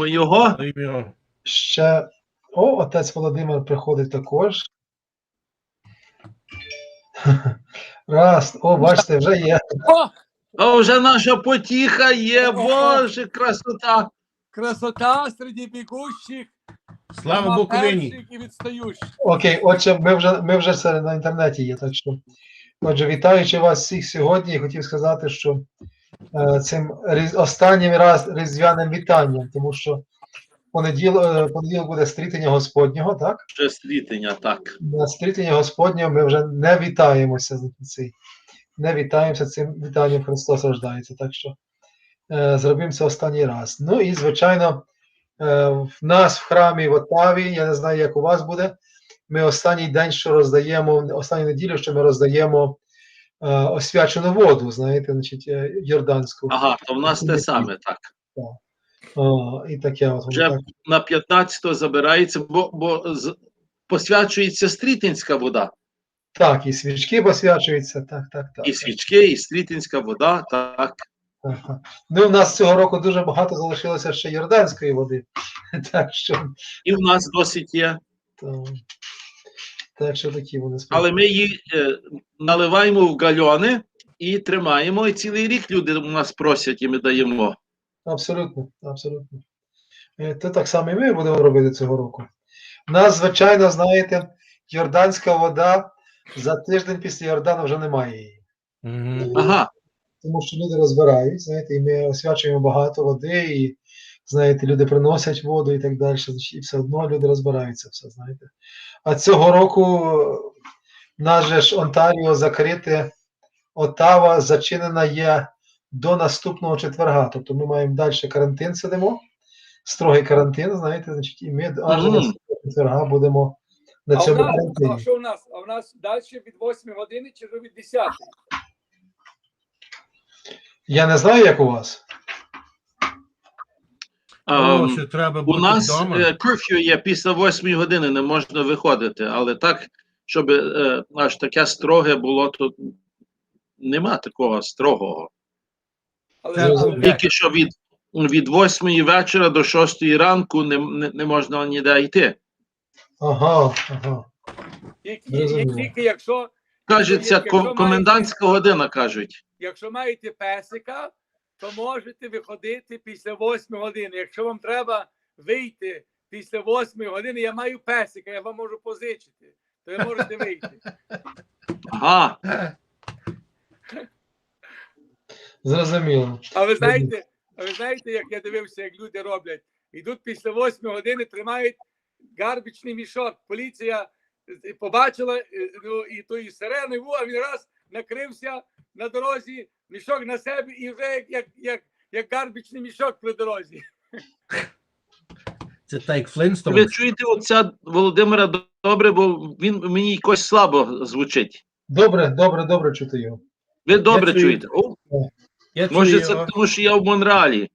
Його. Ще, отець Володимир приходить також. Раз, бачите, вже є. А вже наша потіха є, Боже, красота. Красота серед бігущих. Слава Буковині! І відстаючих. Окей, отже, ми вже це на інтернеті є, так що. Отже, вітаючи вас всіх сьогодні, я хотів сказати, що цим останнім раз різдвяним вітанням, тому що понеділок буде стрітення Господнього, так? Ще стрітення, так. На стрітення Господнього ми вже не вітаємося не вітаємося цим вітанням, Христос рождається, так що зробимо це останній раз. Ну і, звичайно, в нас в храмі в Оттаві, я не знаю, як у вас буде, ми останній день, що роздаємо, останню неділю, що ми роздаємо освячену воду, знаєте, значить, йорданську. Ага, то в нас те саме, так. І таке от. Вже так. на 15-го забирається, бо посвячується стрітинська вода. Так, і свічки посвячуються, так. І свічки, і стрітинська вода, так. Ага. Ну, в нас цього року дуже багато залишилося ще йорданської води. Так що... І в нас досить є. Так що такі вони справи. Але ми її наливаємо в гальони і тримаємо, і цілий рік люди у нас просять, і ми даємо. Абсолютно. То так само і ми будемо робити цього року. У нас, звичайно, знаєте, йорданська вода, за тиждень після Йордану вже немає її. Ага. Тому що люди розбирають, знаєте, і ми освячуємо багато води, і, знаєте, люди приносять воду і так далі, і все одно люди розбираються, все, знаєте. А цього року наш же ж Онтаріо закрите, Оттава зачинена є до наступного четверга, тобто ми маємо далі карантин сидимо, строгий карантин, знаєте, значить, і ми аж до наступного четверга будемо на цьому карантині. А що у нас? А в нас далі від 8 години чи вже від 10? Я не знаю, як у вас. У нас curfew є після 8 години, не можна виходити, але так, щоб аж таке строге було, то нема такого строгого. Тільки що від 8 вечора до 6 ранку не можна ніде йти. Ага. Тільки якщо... Кажеться, комендантська година, кажуть. Якщо маєте песика, то можете виходити після 8 години. Якщо вам треба вийти після 8 години, я маю песика, я вам можу позичити, то ви можете вийти. Ага. Зрозуміло. А ви знаєте, як я дивився, як люди роблять? Йдуть після 8 години, тримають гарбічний мішок. Поліція побачила, і тої сирени, а він раз накрився на дорозі, мішок на себе і вже як гарбічний мішок при дорозі. Це так Флинстон. Ви чуєте отця Володимира добре, бо він мені якось слабо звучить. Добре чути його. Ви добре чуєте? Може це тому, що я в Монреалі.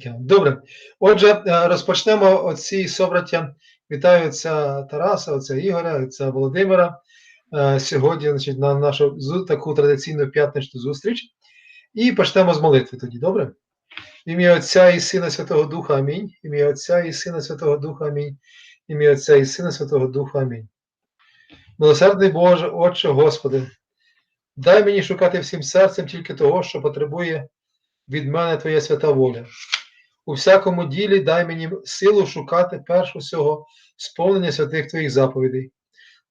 Добре. Отже, розпочнемо оці собраття. Вітаю отця Тараса, отця Ігоря, отця Володимира. Сьогодні, значить, на нашу таку традиційну п'ятничну зустріч. І почнемо з молитви тоді, добре? В ім'я Отця і Сина Святого Духа, амінь. В ім'я Отця і Сина Святого Духа, амінь. В ім'я Отця і Сина Святого Духа, амінь. Милосердний Боже, Отче, Господи, дай мені шукати всім серцем тільки того, що потребує від мене Твоя свята воля. У всякому ділі дай мені силу шукати перш усього сповнення святих Твоїх заповідей.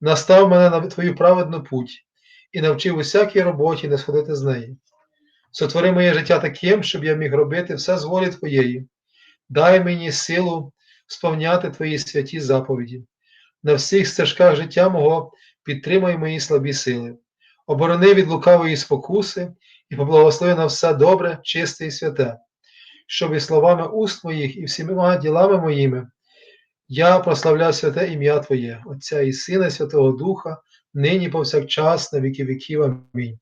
Настав мене на Твою праведну путь і навчив усякій роботі не сходити з неї. Сотвори моє життя таким, щоб я міг робити все з волі Твоєї. Дай мені силу сповняти Твої святі заповіді. На всіх стежках життя мого підтримай мої слабі сили. Оборони від лукавої спокуси і поблагослови на все добре, чисте і святе, щоб і словами уст моїх, і всіма ділами моїми я прославляв святе ім'я Твоє, Отця і Сина, і Святого Духа, нині повсякчас, на віки віків. Амінь.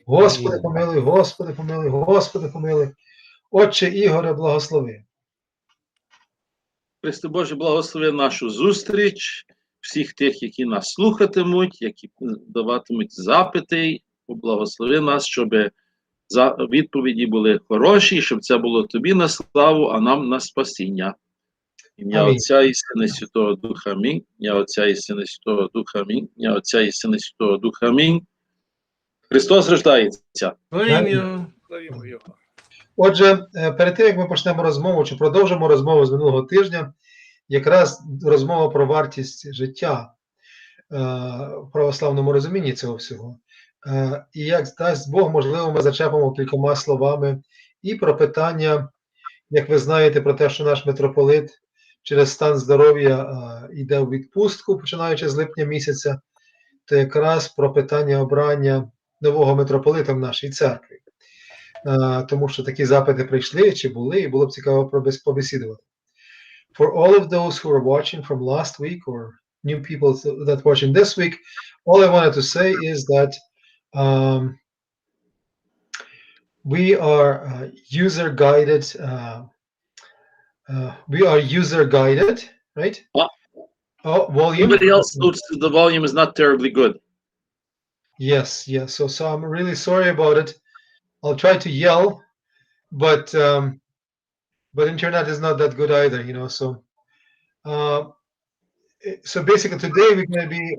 Господи помилуй, Господи помилуй, Господи помилуй. Отче Ігоре, благослови. Христе Боже, благослови нашу зустріч, всіх тих, які нас слухатимуть, які даватимуть запити, поблагослови нас, щоб відповіді були хороші, щоб це було тобі на славу, а нам на спасіння. Ім'я Амінь. Отця і Сина і Святого Духа. Амінь. Ім'я Отця і Сина і Святого Духа. Амінь. Ім'я Отця і Сина і Святого Духа. Амінь. Христос рождається. Славімо. Славімо його. Отже, перед тим, як ми почнемо розмову, чи продовжимо розмову з минулого тижня, якраз розмова про вартість життя в православному розумінні цього всього. І як дасть Бог, можливо, ми зачепимо кількома словами і про питання, як ви знаєте, про те, що наш митрополит через стан здоров'я йде у відпустку, починаючи з липня місяця, то якраз про питання обрання нового митрополита в нашій церкві. Тому що такі запити прийшли, чи були, і було б цікаво побесідувати. For all of those who are watching from last week or new people that watching this week, all I wanted to say is that we are user-guided. Right? Volume. Anybody else notices the volume is not terribly good? Yes. So I'm really sorry about it. I'll try to yell, but internet is not that good either, So basically today we're going to be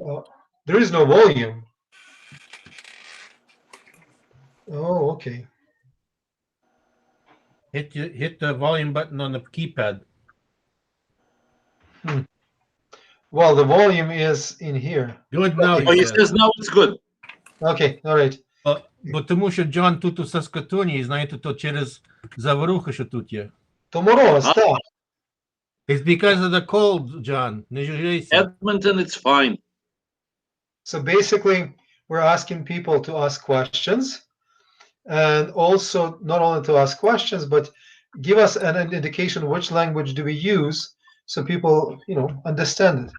there is no volume. Oh, okay. Hit the volume button on the keypad. Well, the volume is in here. Good now. Oh, he says now it's good. Okay, all right. Бо тому що Джон тут у Саскатуні, і знаєте, то через заворухи, що тут є. То мороз, так. It's because of the cold, John. Не жалійся. Edmonton, it's fine. So basically, we're asking people to ask questions, and also not only to ask questions, but give us an indication which language do we use, so people, understand it.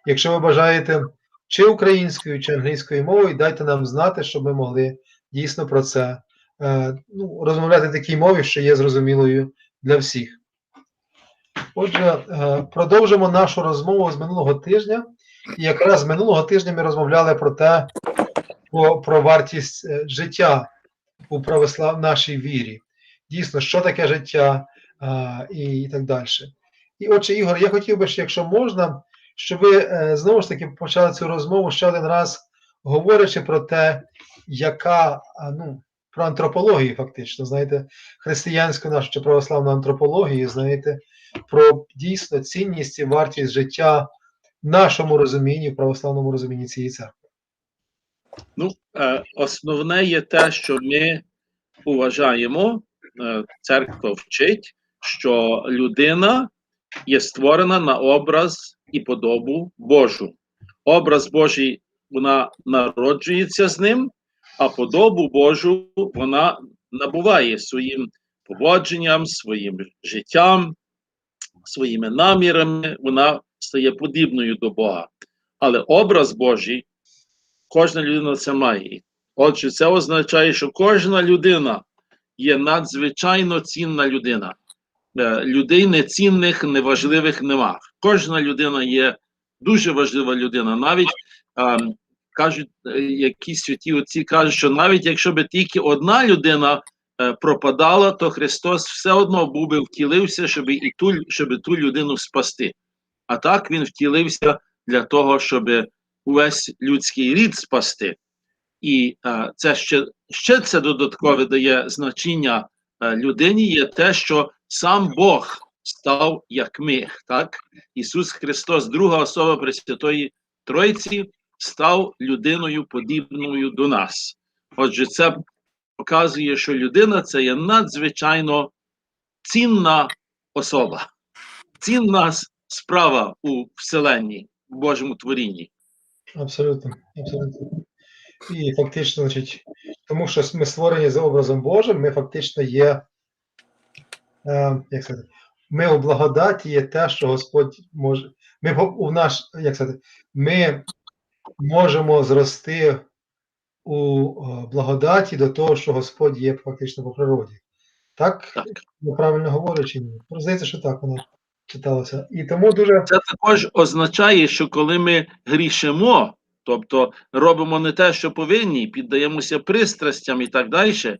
Якщо ви бажаєте чи українською, чи англійською мовою, дайте нам знати, щоб ми могли дійсно про це розмовляти в такій мові, що є зрозумілою для всіх. Отже, продовжимо нашу розмову з минулого тижня. І якраз минулого тижня ми розмовляли про те, про вартість життя у нашій вірі. Дійсно, що таке життя і так далі. І отже, Ігор, я хотів би, якщо можна, щоб ви знову ж таки почали цю розмову ще один раз, говорячи про те, про антропологію фактично, знаєте, християнську нашу чи православну антропологію, знаєте, про дійсно цінність і вартість життя в нашому розумінні, в православному розумінні цієї церкви. Основне є те, що ми вважаємо, церква вчить, що людина є створена на образ і подобу Божу. Образ Божий, вона народжується з ним, а подобу Божу вона набуває своїм поводженням, своїм життям, своїми намірами, вона стає подібною до Бога. Але образ Божий кожна людина це має. Отже, це означає, що кожна людина є надзвичайно цінна людина. Людей нецінних, неважливих нема. Кожна людина є дуже важлива людина. Навіть кажуть, якісь святі отці кажуть, що навіть якщо б тільки одна людина пропадала, то Христос все одно був би втілився, щоб ту людину спасти. А так він втілився для того, щоб увесь людський рід спасти. І це ще це додаткове дає значення людині, є те, що сам Бог став як ми. Так? Ісус Христос, друга особа Пресвятої Тройці, став людиною подібною до нас. Отже, це показує, що людина – це є надзвичайно цінна особа, цінна справа у Вселенні, в Божому творінні. Абсолютно, абсолютно. І фактично, значить, тому що ми створені за образом Божим, ми фактично є, ми у благодаті є те, що Господь може, ми можемо зрости у благодаті до того, що Господь є фактично по природі. Так? Я правильно говорю чи ні? Здається, що так воно читалося. І тому дуже... Це також означає, що коли ми грішимо, тобто робимо не те, що повинні, піддаємося пристрастям і так далі,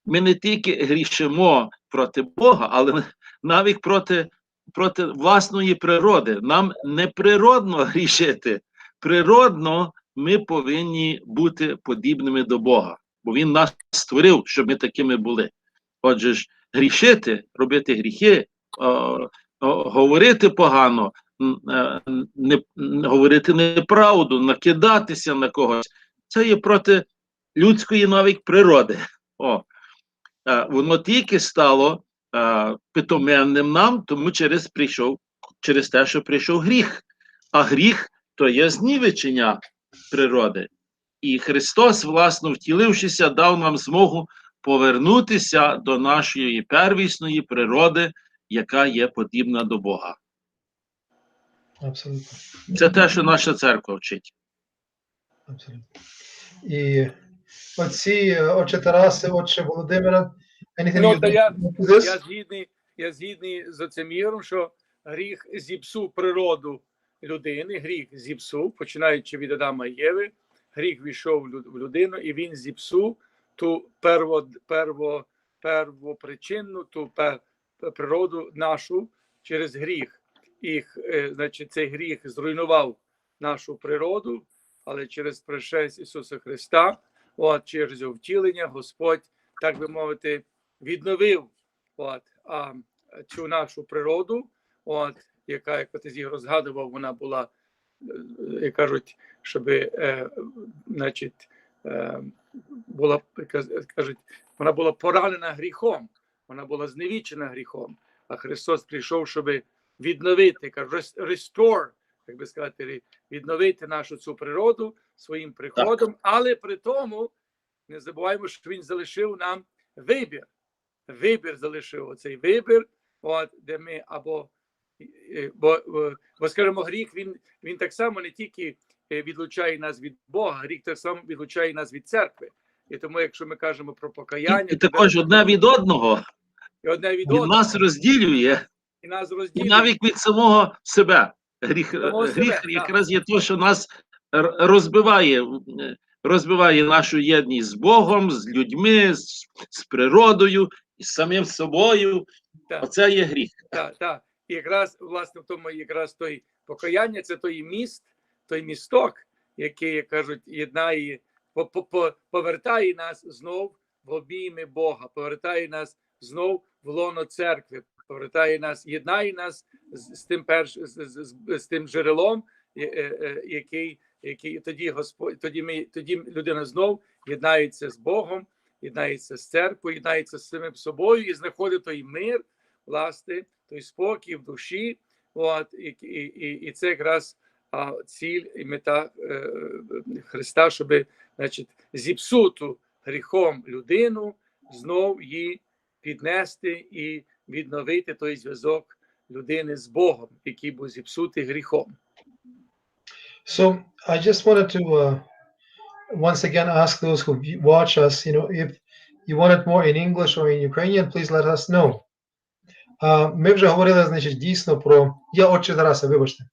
ми не тільки грішимо проти Бога, але навіть проти власної природи. Нам не природно грішити. Природно ми повинні бути подібними до Бога, бо Він нас створив, щоб ми такими були. Отже ж, грішити, робити гріхи, говорити погано, говорити неправду, накидатися на когось, це є проти людської навіть природи. Воно тільки стало питоменним нам, тому через те, що прийшов гріх. А гріх – то є знівечення природи. І Христос, власно, втілившися, дав нам змогу повернутися до нашої первісної природи, яка є подібна до Бога. Абсолютно. Це те, що наша церква вчить. Абсолютно. І отче Тарасе, отче Володимира, я згідний з цим Ігорем, що гріх зіпсув природу людини, гріх зіпсув, починаючи від Адама і Єви, гріх війшов в людину, і він зіпсув ту первопричинну, ту природу нашу через гріх. І, значить, цей гріх зруйнував нашу природу, але через пришестя Ісуса Христа, через його втілення, Господь, так би мовити, відновив цю нашу природу, яка, як отець Ігор розгадував, вона була, як кажуть, щоб, значить, вона була поранена гріхом, вона була зневічена гріхом, а Христос прийшов, щоб відновити, restore, як би сказати, відновити нашу цю природу своїм приходом, але при тому не забуваємо, що він залишив нам вибір. Вибір залишив, оцей вибір, де ми бо скажімо, гріх, він так само не тільки відлучає нас від Бога, гріх так само відлучає нас від церкви. І тому, якщо ми кажемо про покаяння... І також одне від одного. Він нас розділює. І навіть від самого себе. Гріх якраз є те, що нас розбиває нашу єдність з Богом, з людьми, з природою, з самим собою. Оце є гріх. Так. І якраз, власне, в тому якраз той покаяння, це той міст, той місток, який, як кажуть, єднає, повертає нас знов в обійми Бога, повертає нас знов в лоно церкви, повертає нас, єднає нас з тим джерелом, який тоді Господь, тоді людина знов єднається з Богом, єднається з церквою, єднається з самим собою і знаходить той мир, власне, той спокій в душі. І це якраз ціль і мета Христа, щоб, значить, зіпсуту гріхом людину знов її піднести і відновити той зв'язок людини з Богом, який був зіпсутий гріхом. So I just wanted to once again ask those who watch us, if you want it more in English or in Ukrainian, please let us know. Ми вже говорили, значить, дійсно про... Я отче Тарасе, вибачте.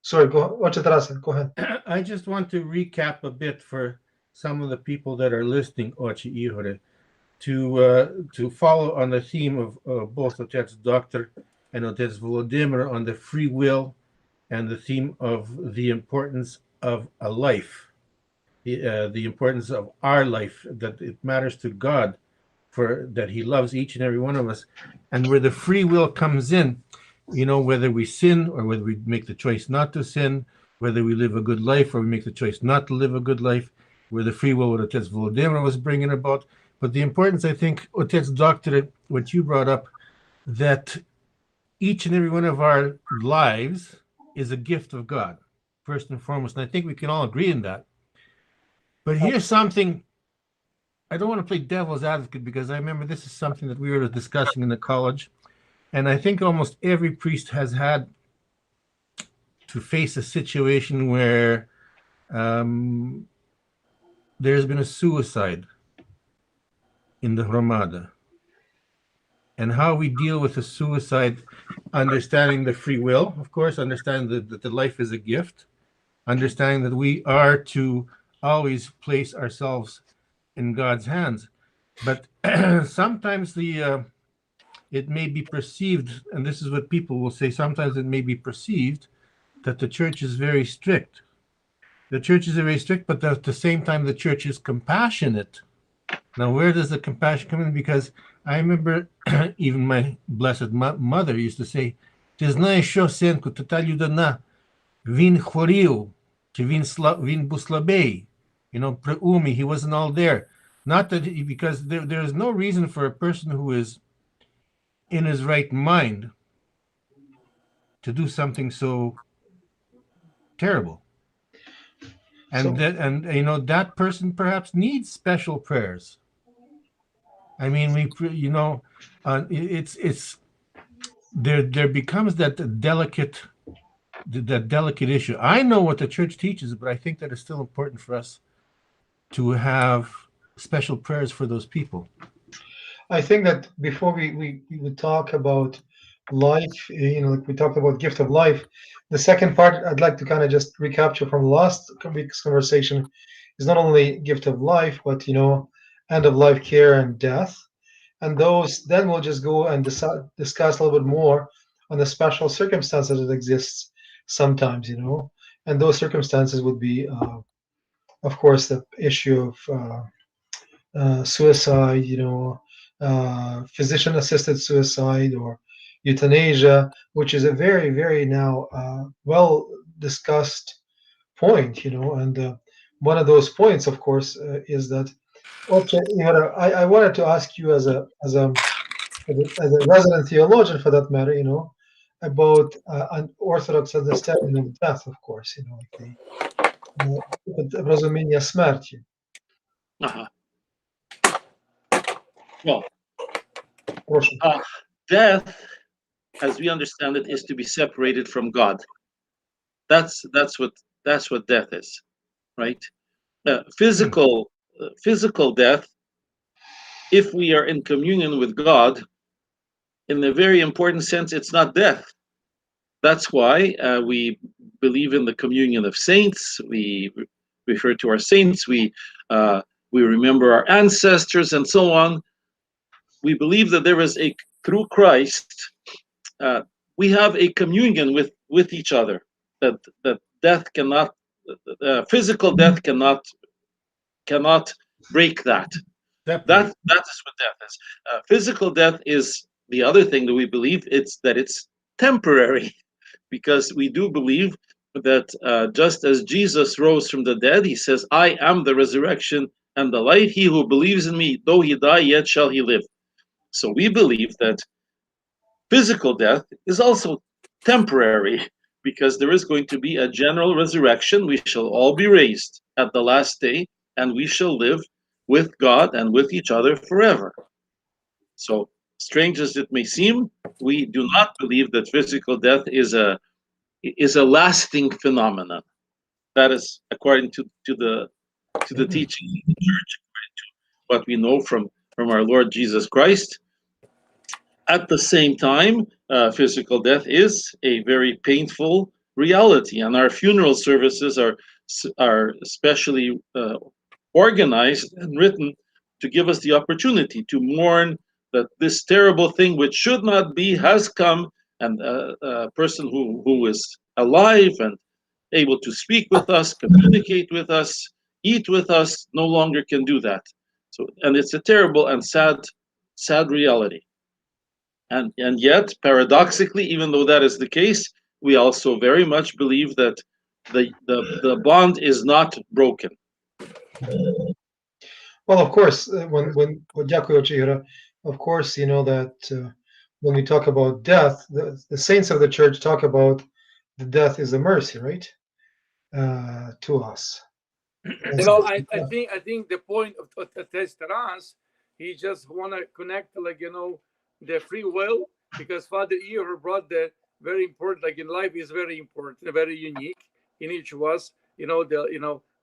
Sorry, отче Тарасе, go ahead. I just want to recap a bit for some of the people that are listening, Отче Ігоре, to follow on the theme of both Otec Dr. and Otec Volodymyr on the free will and the theme of the importance of a life, the importance of our life, that it matters to God, for that he loves each and every one of us, and where the free will comes in, whether we sin or whether we make the choice not to sin, whether we live a good life or we make the choice not to live a good life, where the free will, what Otec Volodymyr was bringing about. But the importance, I think, Otec Dr., what you brought up, that each and every one of our lives is a gift of God, first and foremost. And I think we can all agree in that. But here's something, I don't want to play devil's advocate, because I remember this is something that we were discussing in the college. And I think almost every priest has had to face a situation where there's been a suicide in the Hromada. And how we deal with the suicide, understanding the free will, of course, understanding that the life is a gift, understanding that we are to always place ourselves in God's hands. But sometimes it may be perceived, and this is what people will say, sometimes it may be perceived that the church is very strict. The church is very strict, but at the same time, the church is compassionate. Now, where does the compassion come in? Because I remember even my blessed mother used to say, "Ти знаєш що, синку, то та людина, він хворів, чи він був слабий, при умі, he wasn't all there." Not that, because there is no reason for a person who is in his right mind to do something so terrible. And that person perhaps needs special prayers. I mean, it's there becomes that delicate issue. I know what the church teaches, but I think that it's still important for us to have special prayers for those people. I think that before we would talk about life, like we talked about gift of life, the second part I'd like to kind of just recapture from last week's conversation is not only gift of life, but end of life care and death. And those, then we'll just go and discuss a little bit more on the special circumstances that exists sometimes, and those circumstances would be, of course, the issue of suicide, physician-assisted suicide or euthanasia, which is a very, very now well discussed point, and one of those points, of course, is that. Okay, I wanted to ask you as a resident theologian, for that matter, about an Orthodox understanding of death, of course, like the rozumienia śmierci. Uh-huh. Well, death, as we understand it, is to be separated from God. That's what death is, right? Physical death, if we are in communion with God, in a very important sense, it's not death. That's why we believe in the communion of saints. We refer to our saints. We remember our ancestors and so on. We believe that there is through Christ, we have a communion with each other. That death cannot, physical death cannot break that. That is what death is. Physical death is the other thing that we believe. It's temporary, because we do believe that just as Jesus rose from the dead, he says, "I am the resurrection and the life. He who believes in me, though he die, yet shall he live." So we believe that physical death is also temporary, because there is going to be a general resurrection. We shall all be raised at the last day, and we shall live with God and with each other forever. So, strange as it may seem, we do not believe that physical death is a lasting phenomenon. That is according to the teaching of the church, according to what we know from our Lord Jesus Christ. At the same time, physical death is a very painful reality, and our funeral services are specially organized and written to give us the opportunity to mourn that this terrible thing, which should not be, has come, and a person who is alive and able to speak with us, communicate with us, eat with us, no longer can do that. So, and it's a terrible and sad reality. And yet, paradoxically, even though that is the case, we also very much believe that the bond is not broken. Well, of course, of course, that when we talk about death, the saints of the church talk about the death is a mercy, right, to us. I think the point of Taras, he just want to connect, the free will, because Father Ihor brought the very important, in life is very important, very unique in each of us,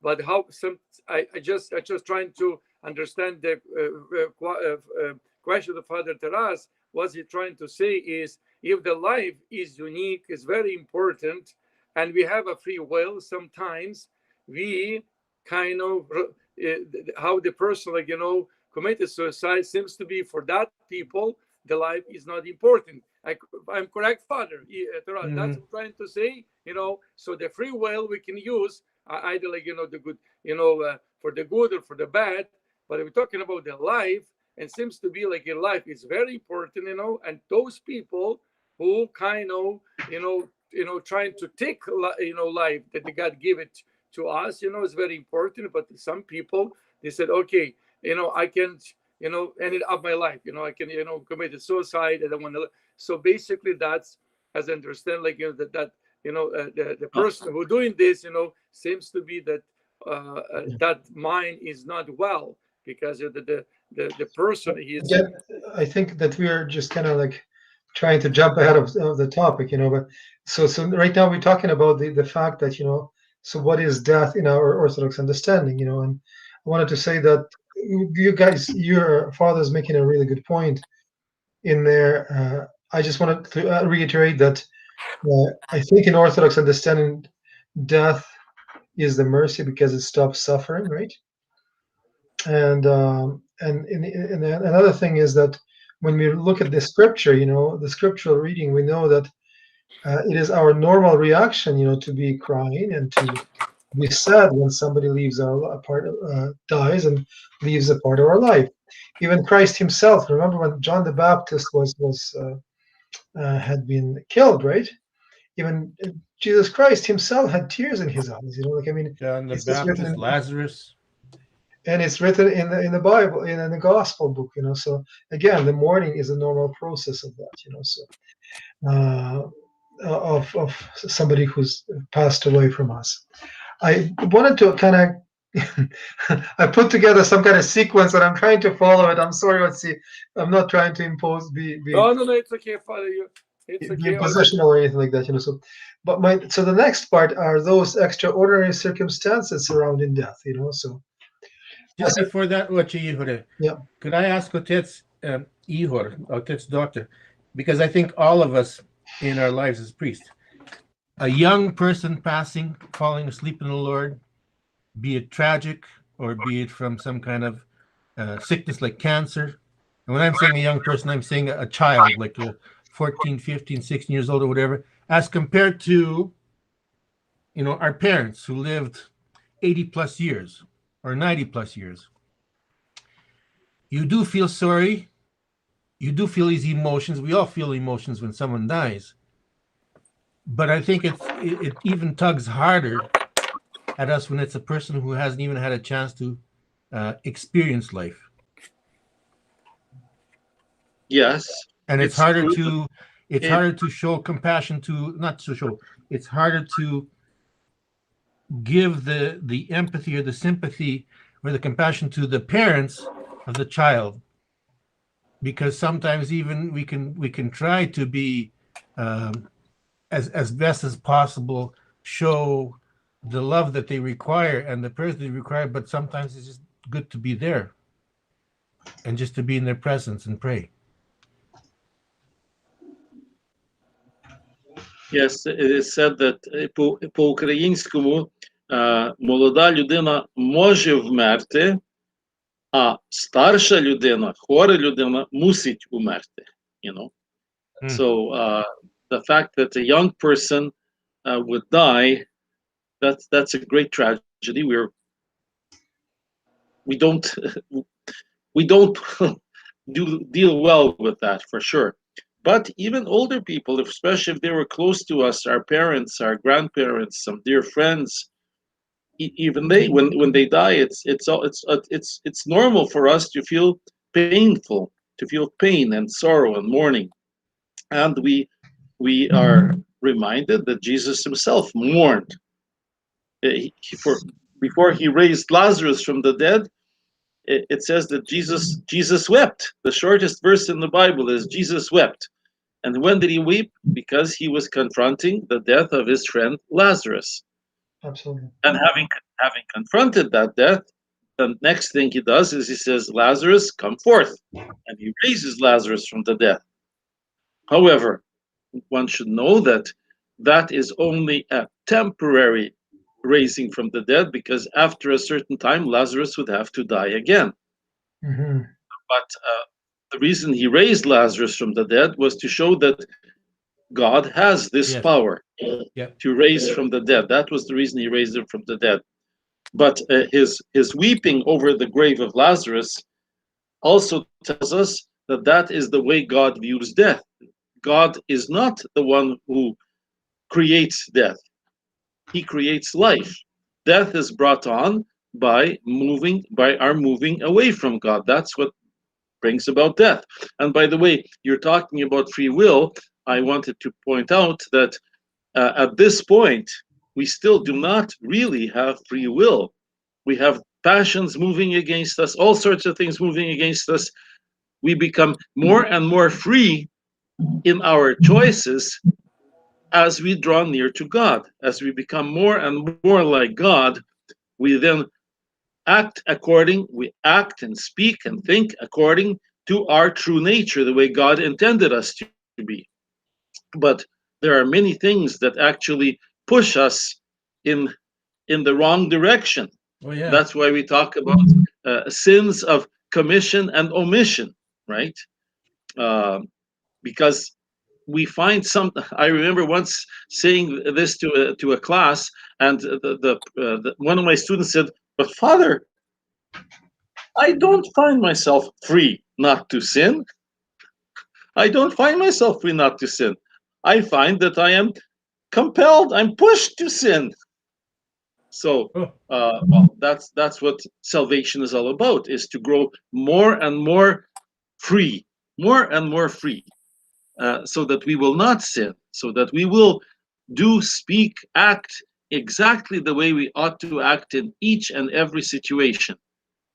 but how I just trying to understand the question of Father Taras. What he trying to say is, if the life is unique, is very important, and we have a free will, sometimes we kind of how the person committed suicide seems to be for that people, the life is not important. I'm correct, Father. That's what I'm trying to say. So the free will we can use either like the good, for the good or for the bad. But we're talking about the life, and seems to be like your life is very important, and those people who kind of, trying to take, life that God give it to us, is very important. But some people, they said, okay, I can, end it up my life, I can, commit suicide. I don't want to. So basically, that's, as I understand, like that the person who doing this, seems to be that that mind is not well, because the person is. Again, I think that we are just kind of like trying to jump ahead of the topic, but so right now we're talking about the fact that, so what is death in our Orthodox understanding, and I wanted to say that your father's making a really good point in there. I just wanted to reiterate that I think in Orthodox understanding, death is the mercy because it stops suffering, right? And another thing is that when we look at the scripture, the scriptural reading, we know that it is our normal reaction, to be crying and to be sad when somebody leaves dies and leaves a part of our life. Even Christ himself, remember when John the Baptist had been killed, right? Even Jesus Christ himself had tears in his eyes. John the Baptist, Lazarus. And it's written in the Bible, in the Gospel book, So again, the mourning is a normal process of that, So of somebody who's passed away from us. I wanted to kind of, I put together some kind of sequence, and I'm trying to follow it. I'm sorry, I'm not trying to impose, No, it's okay, Father. It's okay. Be positional or anything like that, So, so the next part are those extraordinary circumstances surrounding death, So. Just before that, Yeah. Could I ask Otets Ihor, Otets Doctor, because I think all of us in our lives as priests, a young person passing, falling asleep in the Lord, be it tragic or be it from some kind of sickness like cancer. And when I'm saying a young person, I'm saying a child, like 14, 15, 16 years old or whatever, as compared to, our parents who lived 80 plus years or 90 plus years. You do feel sorry. You do feel these emotions. We all feel emotions when someone dies. But I think it even tugs harder at us when it's a person who hasn't even had a chance to experience life. Yes. And it's harder to show compassion it's harder to give the empathy or the sympathy or the compassion to the parents of the child, because sometimes even we can try to be as best as possible, show the love that they require and the person they require, but sometimes it's just good to be there and just to be in their presence and pray. Yes, it is said that по-українському молода людина може вмерти, а старша людина, хвора людина мусить умерти, So the fact that a young person would die, that's a great tragedy. We don't deal well with that, for sure. But even older people, especially if they were close to us, our parents, our grandparents, some dear friends, even they, when they die, it's normal for us to feel painful, to feel pain and sorrow and mourning, and we are reminded that Jesus himself mourned. Before he raised Lazarus from the dead, it says that Jesus wept. The shortest verse in the Bible is Jesus wept. And when did he weep? Because he was confronting the death of his friend Lazarus. Absolutely. And having confronted that death, the next thing he does is he says, Lazarus, come forth. And he raises Lazarus from the death. However, one should know that that is only a temporary raising from the dead, because after a certain time, Lazarus would have to die again. But the reason he raised Lazarus from the dead was to show that God has this power to raise from the dead. That was the reason he raised him from the dead. But his weeping over the grave of Lazarus also tells us that that is the way God views death. God is not the one who creates death. He creates life. Death is brought on by our moving away from God. That's what brings about death. And by the way, you're talking about free will. I wanted to point out that at this point, we still do not really have free will. We have passions moving against us, all sorts of things moving against us. We become more and more free in our choices as we draw near to God. As we become more and more like God, we then we act and speak and think according to our true nature, the way God intended us to be. But there are many things that actually push us in the wrong direction. That's why we talk about sins of commission and omission, right? Because we find some. I remember once saying this to a class, and one of my students said, "But Father, I don't find myself free not to sin. I don't find myself free not to sin. I find that I am compelled. I'm pushed to sin." So, well, that's what salvation is all about: is to grow more and more free, so that we will not sin, so that we will do, speak, act exactly the way we ought to act in each and every situation.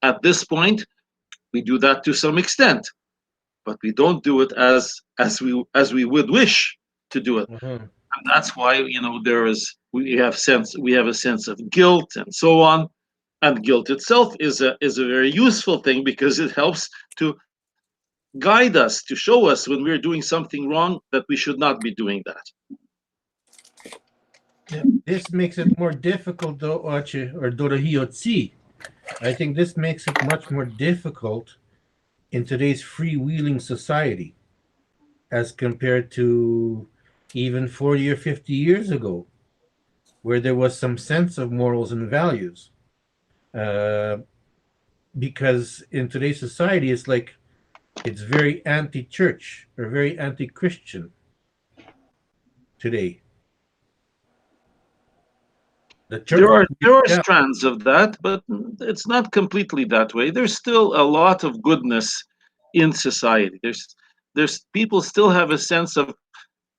At this point, we do that to some extent, but we don't do it as we would wish to do it. And that's why we have a sense of guilt and so on. And guilt itself is a very useful thing, because it helps to guide us, to show us when we're doing something wrong, that we should not be doing that. This makes it more difficult, though, or Dorahiyotsi. I think this makes it much more difficult in today's freewheeling society as compared to even 40 or 50 years ago, where there was some sense of morals and values. Because in today's society, it's very anti-church or very anti-Christian today. There are strands of that, but it's not completely that way. There's still a lot of goodness in society. There's people still have a sense of,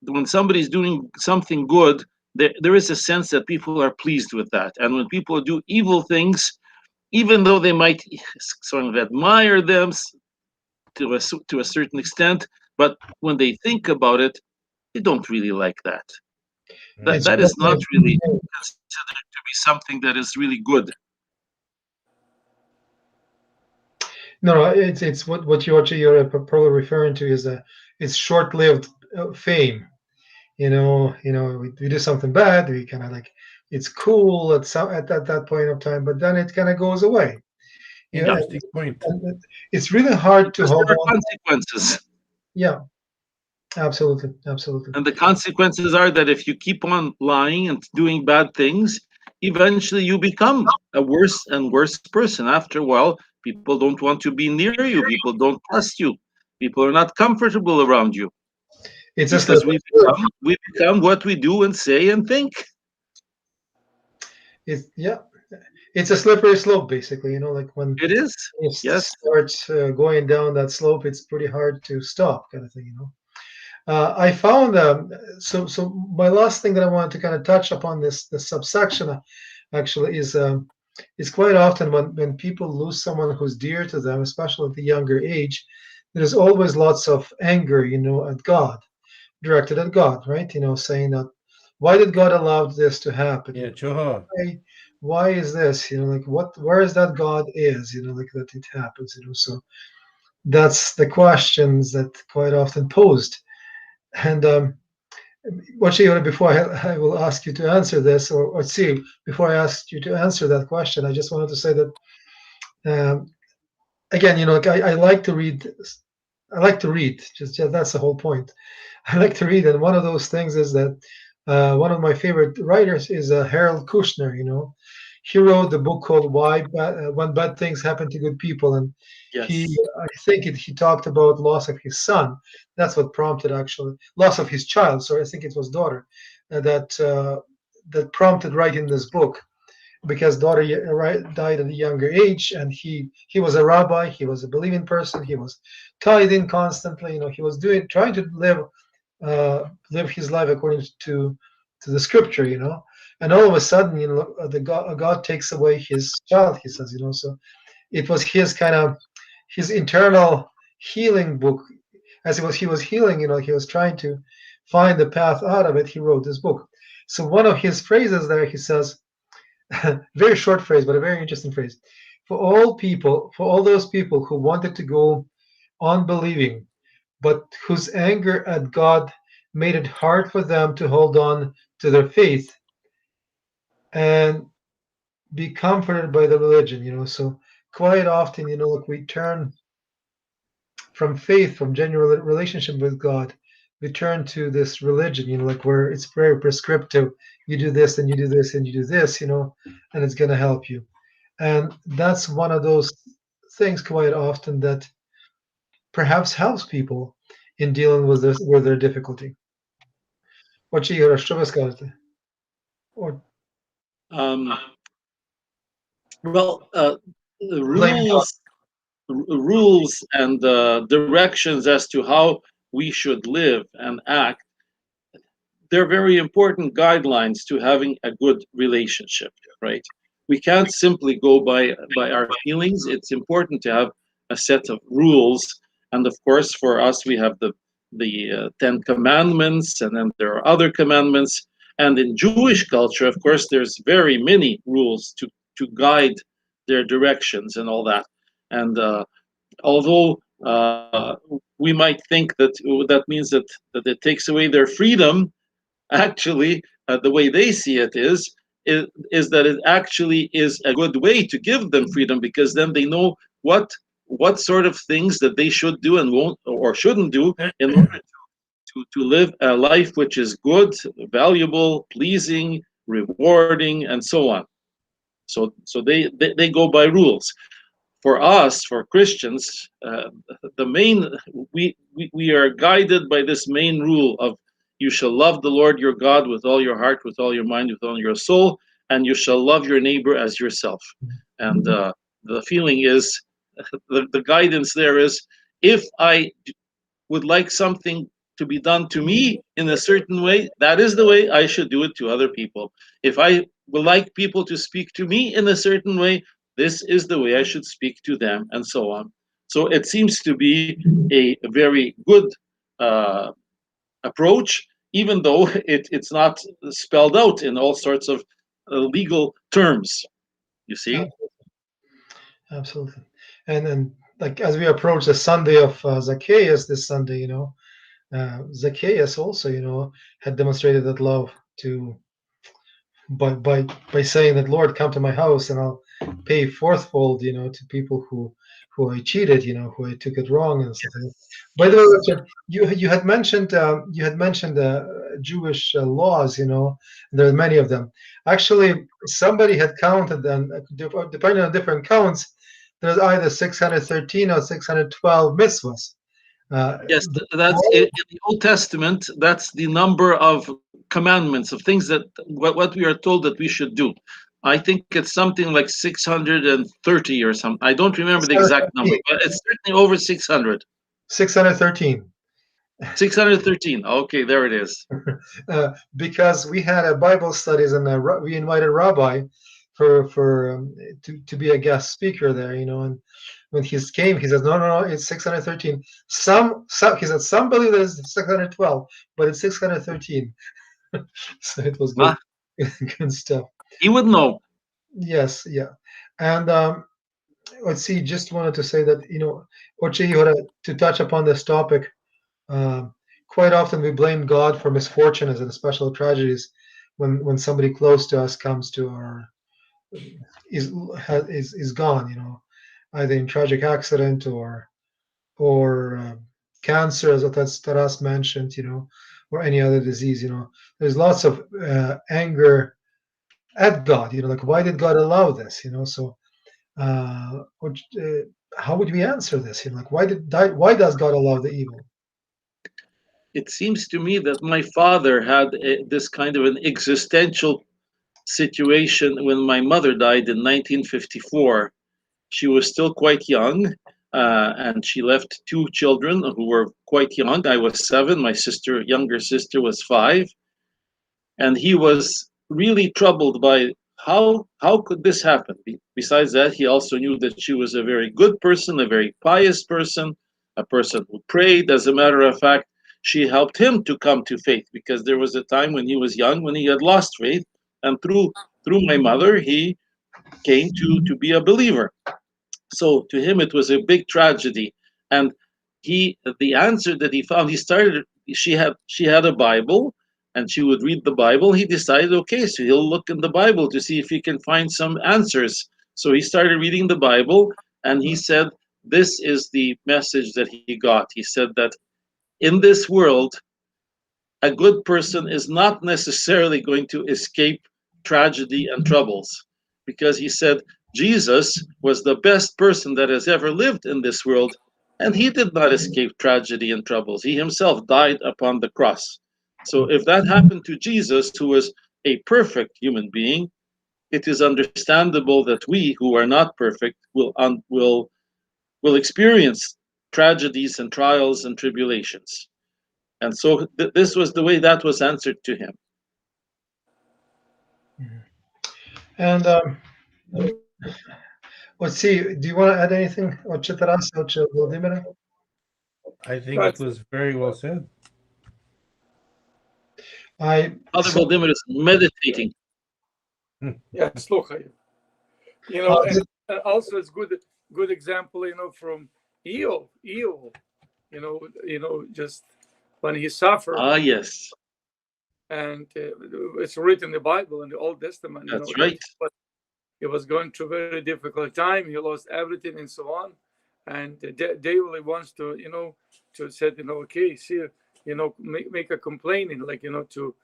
when somebody's doing something good, there is a sense that people are pleased with that. And when people do evil things, even though they might sort of admire them to a certain extent, but when they think about it, they don't really like that. That is not really considered to be something that is really good. No, it's what you're probably referring to is it's short-lived fame. We do something bad, we kind of it's cool at that point of time, but then it kind of goes away. Interesting point. It's really hard to hold on. Consequences. Yeah, absolutely. And the consequences are that if you keep on lying and doing bad things, eventually you become a worse and worse person. After a while, people don't want to be near you. People don't trust you. People are not comfortable around you. It's because we become what we do and say and think. It's a slippery slope, basically. When it is, it starts going down that slope, it's pretty hard to stop, kind of thing. I found so my last thing that I wanted to kind of touch upon this subsection actually is quite often when people lose someone who's dear to them, especially at the younger age, there's always lots of anger, at God, directed at God, right? Saying that, why did God allow this to happen? Yeah, why is this? Where is that God is? That it happens. So that's the questions that quite often posed. And before I will ask you to answer this, or see, before I ask you to answer that question, I just wanted to say that again, like I like to read. I like to read. Just that's the whole point. I like to read, and one of those things is that one of my favorite writers is Harold Kushner. He wrote the book called "Why When Bad Things Happen to Good People," and Yes. I think he talked about loss of his son. That's what prompted actually loss of his child. So I think it was daughter that prompted writing this book because daughter died at a younger age, and he was a rabbi, he was a believing person, he was tithing constantly. He was trying to live his life according to the scripture. And all of a sudden, the God takes away his child. He says, so it was his kind of his internal healing book. As he was healing, he was trying to find the path out of it. He wrote this book. So one of his phrases there, he says, very short phrase, but a very interesting phrase. For all those people who wanted to go on believing, but whose anger at God made it hard for them to hold on to their faith and be comforted by the religion. So quite often, like we turn from faith, from genuine relationship with God, we turn to this religion, like where it's very prescriptive. You do this and you do this and you do this, and it's going to help you. And that's one of those things quite often that perhaps helps people in dealing with their difficulty. Отже, Ігоре, що ви скажете? Well, rules and directions as to how we should live and act, they're very important guidelines to having a good relationship, right? We can't simply go by our feelings. It's important to have a set of rules, and of course, for us, we have the Ten Commandments, and then there are other commandments. And in Jewish culture, of course, there's very many rules to guide their directions and all that. And although we might think that means that it takes away their freedom, actually, the way they see it is that it actually is a good way to give them freedom, because then they know what sort of things that they should do and won't or shouldn't do in order to live a life which is good, valuable, pleasing, rewarding, and so on. So they go by rules. For us, for Christians, the main we are guided by this main rule of you shall love the Lord your God with all your heart, with all your mind, with all your soul, and you shall love your neighbor as yourself. And the feeling is, the guidance there is, if I would like something to be done to me in a certain way, that is the way I should do it to other people. If I would like people to speak to me in a certain way, this is the way I should speak to them, and so on. So it seems to be a very good approach, even though it's not spelled out in all sorts of legal terms. You see? Absolutely. And like as we approach the Sunday of Zacchaeus this Sunday, Zacchaeus also, had demonstrated that love by saying that, Lord, come to my house and I'll pay fourfold, to people who I cheated, who I took it wrong and stuff. By the way, Richard, you had mentioned Jewish laws, there are many of them. Actually, somebody had counted them, depending on different counts. There's either 613 or 612 mitzvahs. Yes, that's in the Old Testament. That's the number of commandments, of things that what we are told that we should do. I think it's something like 630 or something. I don't remember the exact number, but it's certainly over 600. 613. 613. Okay, there it is. Because we had a Bible studies and we invited Rabbi to be a guest speaker there, and when he came, he says, no, it's 613. Some he said, some believe that it's 612, but it's 613. So it was good, good stuff. He would know. Yes, yeah. And let's see, just wanted to say that, to touch upon this topic, quite often we blame God for misfortunes and special tragedies when somebody close to us comes to our is gone, either in tragic accident or cancer, as Taras mentioned, or any other disease. There's lots of anger at God. Like, why did God allow this? So how would we answer this? Like, why does God allow the evil? It seems to me that my father had this kind of an existential situation when my mother died in 1954. She was still quite young, and she left two children who were quite young. I was 7, my younger sister was 5, and he was really troubled by how could this happen. Besides that, he also knew that she was a very good person, a very pious person, a person who prayed. As a matter of fact, she helped him to come to faith, because there was a time when he was young when he had lost faith, and through my mother he came to be a believer. So to him it was a big tragedy, and the answer that he found, she had a Bible, and she would read the Bible. He decided, okay, so he'll look in the Bible to see if he can find some answers. So he started reading the Bible, and he said this is the message that he got. He said that in this world, a good person is not necessarily going to escape tragedy and troubles, because he said Jesus was the best person that has ever lived in this world, and he did not escape tragedy and troubles. He himself died upon the cross. So if that happened to Jesus, who was a perfect human being, it is understandable that we who are not perfect will experience tragedies and trials and tribulations. And so this was the way that was answered to him. And let's see, do you want to add anything, Taras, Vladimir? I think it was very well said. Father Vladimir is meditating. Yeah, слухаю. And also it's good example, from Eov, just when he suffered. Ah, yes. And it's written in the Bible, in the Old Testament. That's right. But he was going through a very difficult time. He lost everything and so on. And David wants to, to say, okay, see, make a complaining, like, to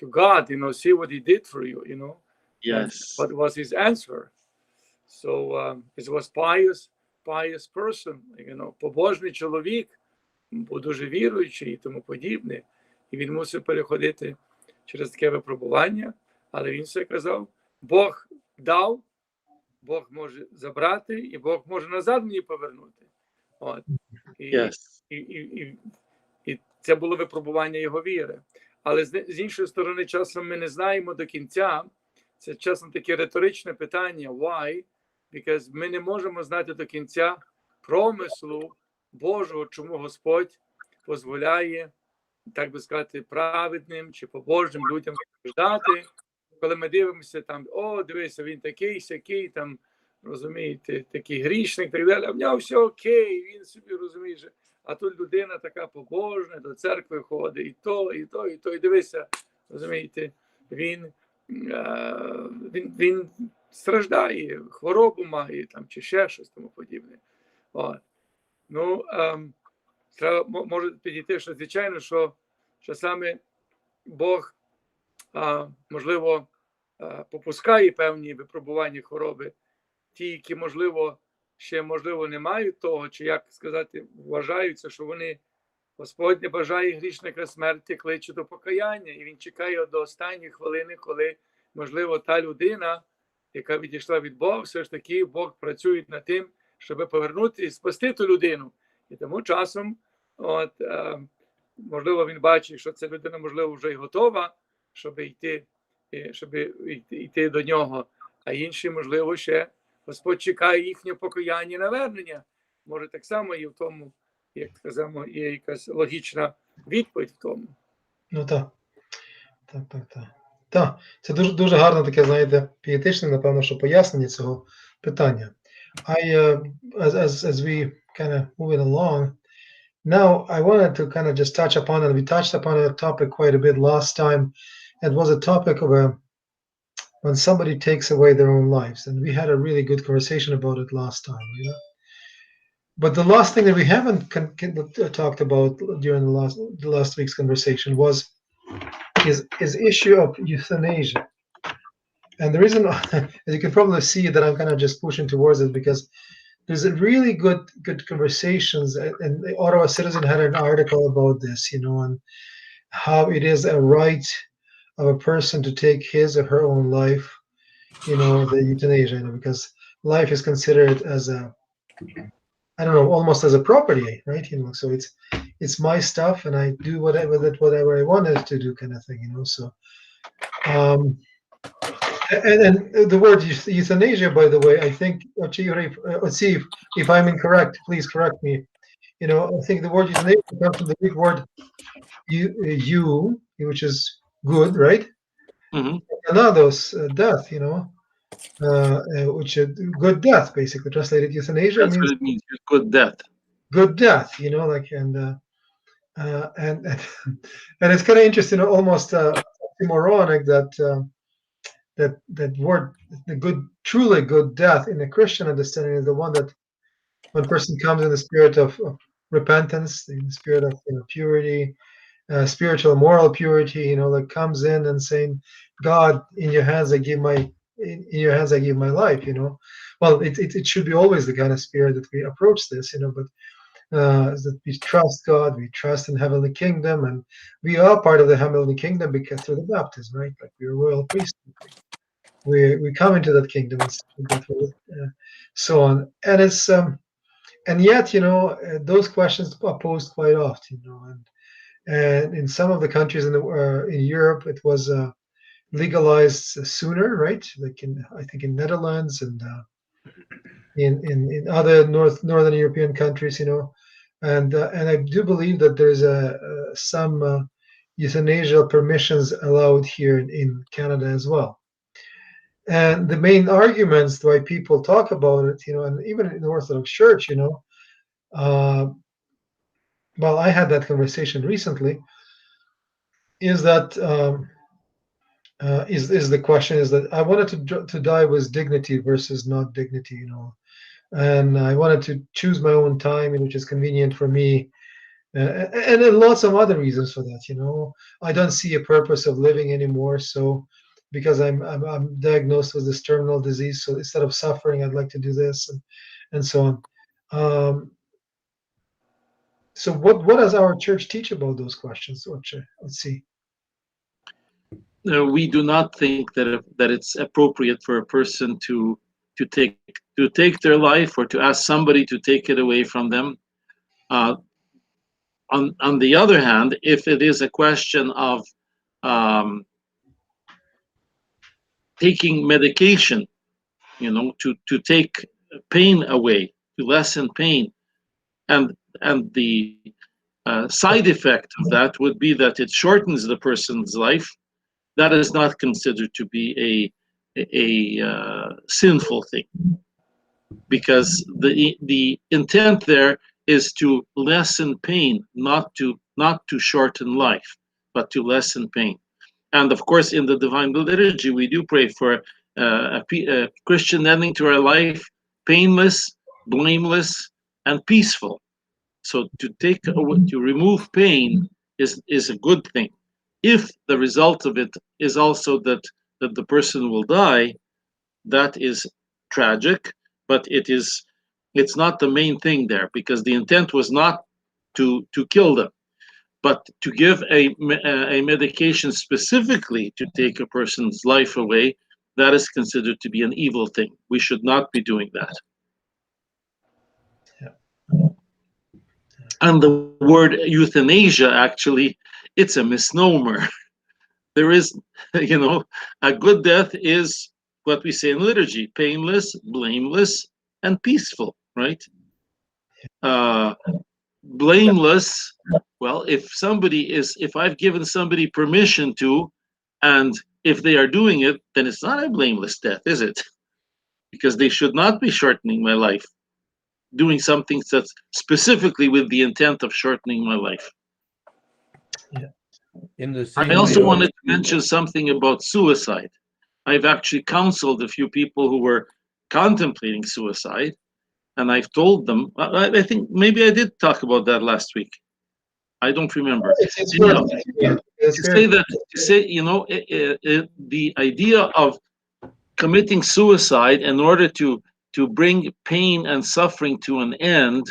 God, see what he did for you, Yes. What was his answer? So it was pious person, побожний чоловік, був дуже віруючий і тому подібне. І він мусив переходити через таке випробування, але він все казав, Бог дав, Бог може забрати, і Бог може назад мені повернути. От. І це було випробування його віри. Але з іншої сторони, часом ми не знаємо до кінця, це часом таке риторичне питання, why? Because ми не можемо знати до кінця промислу Божого, чому Господь дозволяє, так би сказати, праведним чи побожним людям страждати. Коли ми дивимося там, дивися, він такий, сякий, там, розумієте, такий грішник, так далі, а в нього все окей, він собі, розумієш, а тут людина така побожна, до церкви ходить, і дивися, розумієте, він страждає, хворобу має, там, чи ще щось тому подібне. От. Ну, треба, може підійти, що звичайно, що саме Бог, можливо, попускає певні випробування хвороби, ті, які, можливо, ще, не мають того, чи, як сказати, вважаються, що вони, Господь не бажає грішника смерті, кличе до покаяння, і він чекає до останньої хвилини, коли, можливо, та людина, яка відійшла від Бога, все ж таки Бог працює над тим, щоб повернути і спасти ту людину. І тому часом, можливо, він бачить, що ця людина, можливо, вже й готова, щоб йти до нього. А інші, можливо, ще Господь чекає їхнє покаяння і навернення. Може, так само і в тому, як сказано, є якась логічна відповідь в тому. Ну так. Так, це дуже гарне таке, знаєте, пієтичне, напевно, що пояснення цього питання. As we kind of moving along, now I wanted to kind of just touch upon, and we touched upon a topic quite a bit last time. It was a topic of when somebody takes away their own lives, and we had a really good conversation about it last time. But the last thing that we haven't talked about during the last week's conversation was is issue of euthanasia. And the reason, as you can probably see, that I'm kind of just pushing towards it because there's a really good conversations, and the Ottawa Citizen had an article about this, and how it is a right of a person to take his or her own life, the euthanasia, because life is considered as a, I don't know, almost as a property, right? So it's my stuff, and I do whatever I wanted to do, kind of thing, So, and the word euthanasia, by the way, I think, let's see if I'm incorrect. Please correct me. I think the word euthanasia comes from the Greek word which is good, right? Mm-hmm. Anados, death, which is good death, basically translated. Euthanasia That's means what it means. Good death. Good death, and it's kind of interesting, almost moronic that word, the good, truly good death in a Christian understanding is the one that when a person comes in the spirit of repentance, in the spirit of purity, spiritual, moral purity, that comes in and saying, God, in your hands I give my life, Well, it should be always the kind of spirit that we approach this, but that we trust God, we trust in heavenly kingdom, and we are part of the heavenly kingdom because through the baptism, right? Like we're royal priesthood. We come into that kingdom and so on, and it's and yet those questions are posed quite often, and in some of the countries in Europe it was legalized sooner, right? Like I think in Netherlands and in other northern European countries, and I do believe that there's some euthanasia permissions allowed here in Canada as well. And the main arguments why people talk about it, and even in the Orthodox Church, well, I had that conversation recently, is that is the question is that I wanted to die with dignity versus not dignity, and I wanted to choose my own time, which is convenient for me, and lots of other reasons for that. I don't see a purpose of living anymore, so because I'm diagnosed with this terminal disease, so instead of suffering, I'd like to do this, and so on. So what does our church teach about those questions? Let's see. We do not think that it's appropriate for a person to take their life or to ask somebody to take it away from them. On the other hand, if it is a question of taking medication, to take pain away, to lessen pain, and the side effect of that would be that it shortens the person's life, that is not considered to be a sinful thing, because the intent there is to lessen pain, not to shorten life, but to lessen pain. And of course, in the Divine Liturgy, we do pray for a Christian ending to our life, painless, blameless, and peaceful. So to remove pain is a good thing. If the result of it is also that the person will die, that is tragic, but it's not the main thing there, because the intent was not to kill them, but to give a medication specifically to take a person's life away. That is considered to be an evil thing. We should not be doing that. Yeah. And the word euthanasia, actually, it's a misnomer. There is, a good death is what we say in liturgy: painless, blameless, and peaceful, right? Blameless, well, if I've given somebody permission to, and if they are doing it, then it's not a blameless death, is it? Because they should not be shortening my life, doing something that's specifically with the intent of shortening my life. Yeah. I also wanted to mention something about suicide. I've actually counseled a few people who were contemplating suicide, and I've told them, I think maybe I did talk about that last week. I don't remember. It's Anyhow, very, it's to very, say that, to say, you know, the idea of committing suicide in order to bring pain and suffering to an end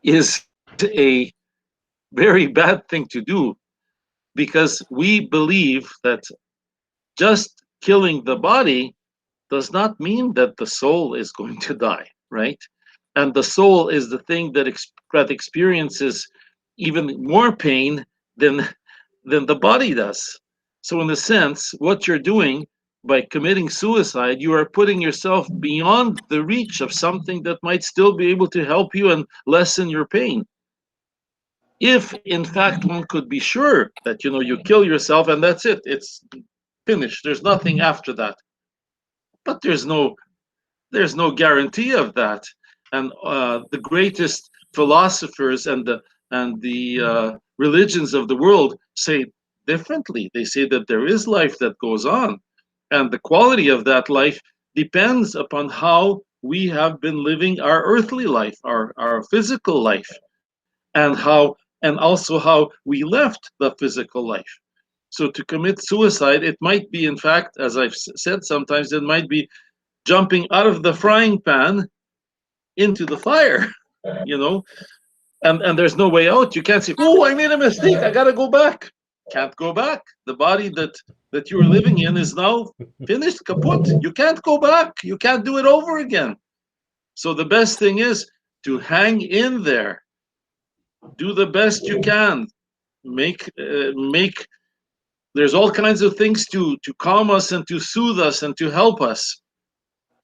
is a very bad thing to do, because we believe that just killing the body does not mean that the soul is going to die, right? And the soul is the thing that that experiences even more pain than the body does. So in a sense, what you're doing by committing suicide, you are putting yourself beyond the reach of something that might still be able to help you and lessen your pain. If in fact one could be sure that, you know, you kill yourself and that's it, it's finished, there's nothing after that. But there's no guarantee of that. And the greatest philosophers and the religions of the world say differently. They say that there is life that goes on, and the quality of that life depends upon how we have been living our earthly life, our physical life, and also how we left the physical life. So to commit suicide, it might be, in fact, as I've said, sometimes it might be jumping out of the frying pan into the fire, you know, and there's no way out. You can't say, oh, I made a mistake, I gotta go back. Can't go back. The body that you were living in is now finished, kaput. You can't go back. You can't do it over again. So the best thing is to hang in there. Do the best you can. Make there's all kinds of things to calm us and to soothe us and to help us.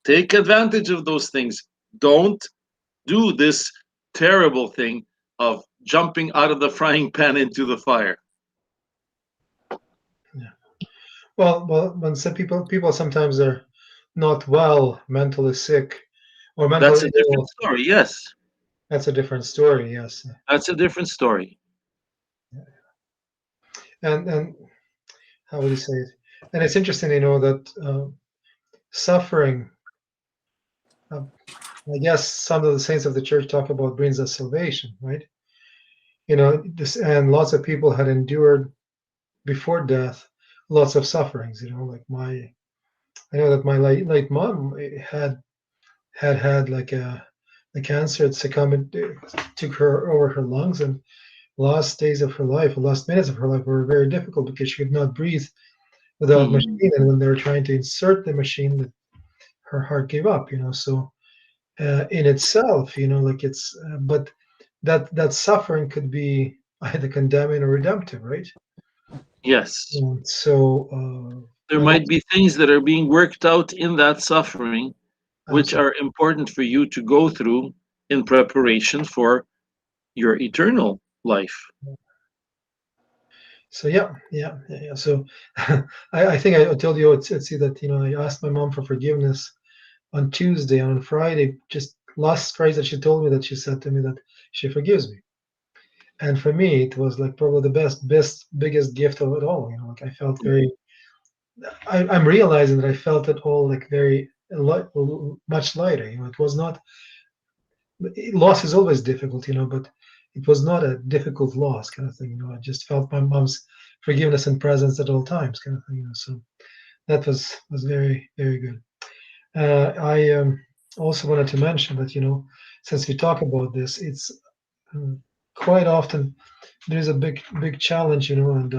Take advantage of those things. Don't do this terrible thing of jumping out of the frying pan into the fire. yeah. Well, when some people sometimes are not well, mentally sick, or That's mentally a different ill. story, yes. That's a different story. Yes, That's a different story. and how would you say it? And it's interesting, you know, that suffering. I guess some of the saints of the church talk about brings us salvation, right? You know, this, and lots of people had endured before death lots of sufferings. You know, like I know that my late mom had like a cancer. It succumbed, took her over her lungs, and last days of her life, the last minutes of her life were very difficult because she could not breathe without machine. And when they were trying to insert the machine, her heart gave up. You know, so in itself, you know, like it's but that suffering could be either condemning or redemptive, right? Yes. And so There might be things that are being worked out in that suffering, which are important for you to go through in preparation for your eternal life. So yeah. So I think I told you it's see that, you know, I asked my mom for forgiveness on Tuesday. On Friday, just last Friday, she told me that she said to me that she forgives me. And for me, it was like probably the biggest gift of it all. You know, like I felt very. I'm realizing that I felt it all like very much lighter. You know, it was not. Loss is always difficult, you know, but it was not a difficult loss kind of thing. You know, I just felt my mom's forgiveness and presence at all times, kind of thing. You know, so that was very good. I also wanted to mention that, you know, since we talk about this, it's quite often there's a big challenge, you know, and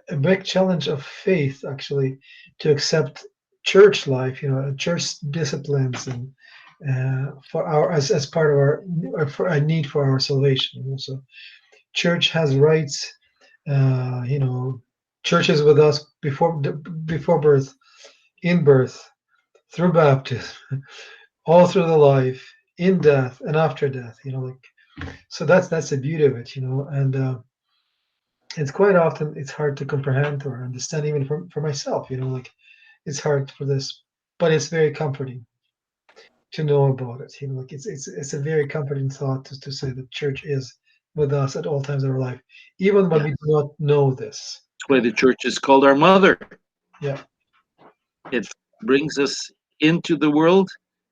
a big challenge of faith actually to accept church life, you know, church disciplines, and for our as part of our for a need for our salvation. You know, so church has rights. You know, church is with us before birth, in birth, through baptism, all through the life, in death, and after death. You know, like so that's the beauty of it. You know, and it's quite often it's hard to comprehend or understand even for myself. You know, like it's hard for this, but it's very comforting to know about it. You know, like it's a very comforting thought to say that church is with us at all times of our life, even when we do not know this. That's why the church is called our mother. Yeah. It brings us into the world.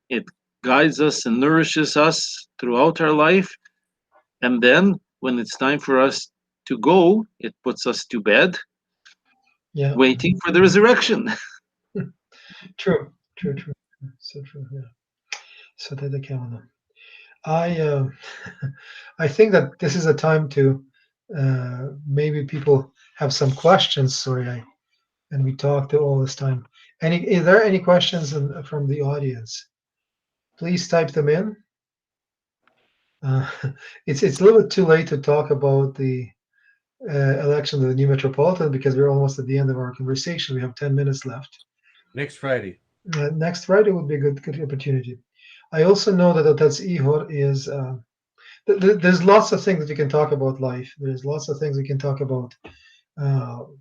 It guides us and nourishes us throughout our life. And then when it's time for us to go, it puts us to bed, waiting for the resurrection. True. So true. Yeah. So that the I think that this is a time to maybe people have some questions. Sorry, and we talked all this time. Is there any questions from the audience? Please type them in. It's a little bit too late to talk about the election of the new metropolitan because we're almost at the end of our conversation. We have 10 minutes left. Next Friday. Next Friday would be a good opportunity. I also know that that's Ihor is. There's lots of things that you can talk about life. There's lots of things we can talk about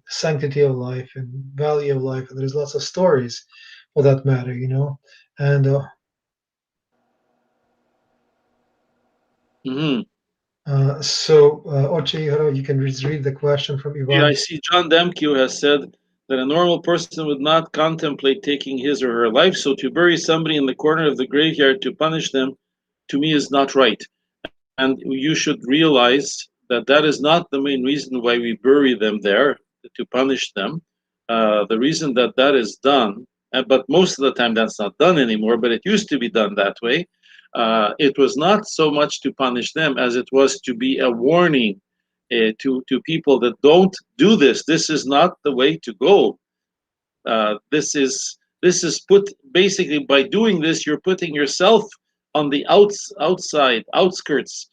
sanctity of life and value of life. And there's lots of stories for that matter, And so, Oche, you can read the question from Ivan. Yeah, I see John Demke has said that a normal person would not contemplate taking his or her life, so to bury somebody in the corner of the graveyard to punish them, to me, is not right. And you should realize that that is not the main reason why we bury them there, to punish them. The reason that that is done, but most of the time that's not done anymore, but it used to be done that way. It was not so much to punish them as it was to be a warning to people that don't do this. This is not the way to go. This is put basically, by doing this, you're putting yourself on the outside outskirts.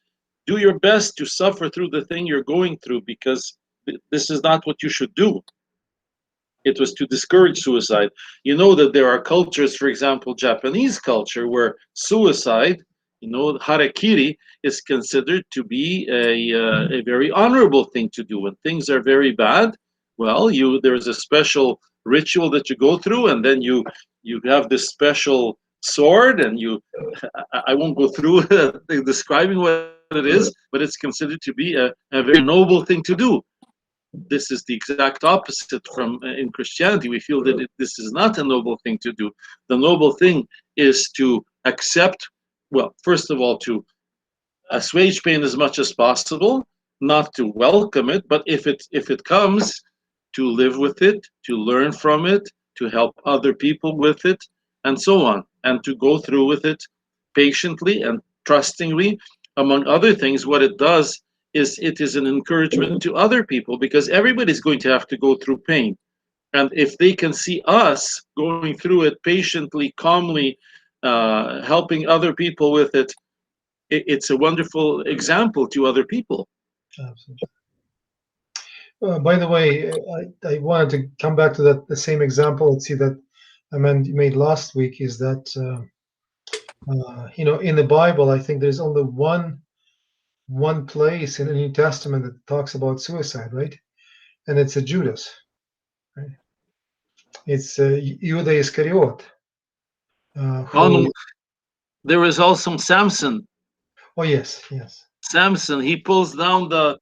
Do your best to suffer through the thing you're going through, because this is not what you should do. It was to discourage suicide. You know that there are cultures, for example, Japanese culture, where suicide, harakiri, is considered to be a very honorable thing to do. When things are very bad, well, there's a special ritual that you go through, and then you have this special sword, and I won't go through describing what it is, but it's considered to be a very noble thing to do. This is the exact opposite from in Christianity. We feel that this is not a noble thing to do. The noble thing is to accept, well, first of all, to assuage pain as much as possible, not to welcome it, but if it comes, to live with it, to learn from it, to help other people with it, and so on, and to go through with it patiently and trustingly. Among other things, what it does is it is an encouragement to other people, because everybody's going to have to go through pain. And if they can see us going through it patiently, calmly, helping other people with it, it's a wonderful example to other people. Absolutely. By the way, I wanted to come back to the same example. Let's see that you made last week is that in the Bible, I think there's only one place in the New Testament that talks about suicide, right? And it's a Judas, right? It's Judas Iscariot. There is also Samson. Oh yes. Samson, he pulls down the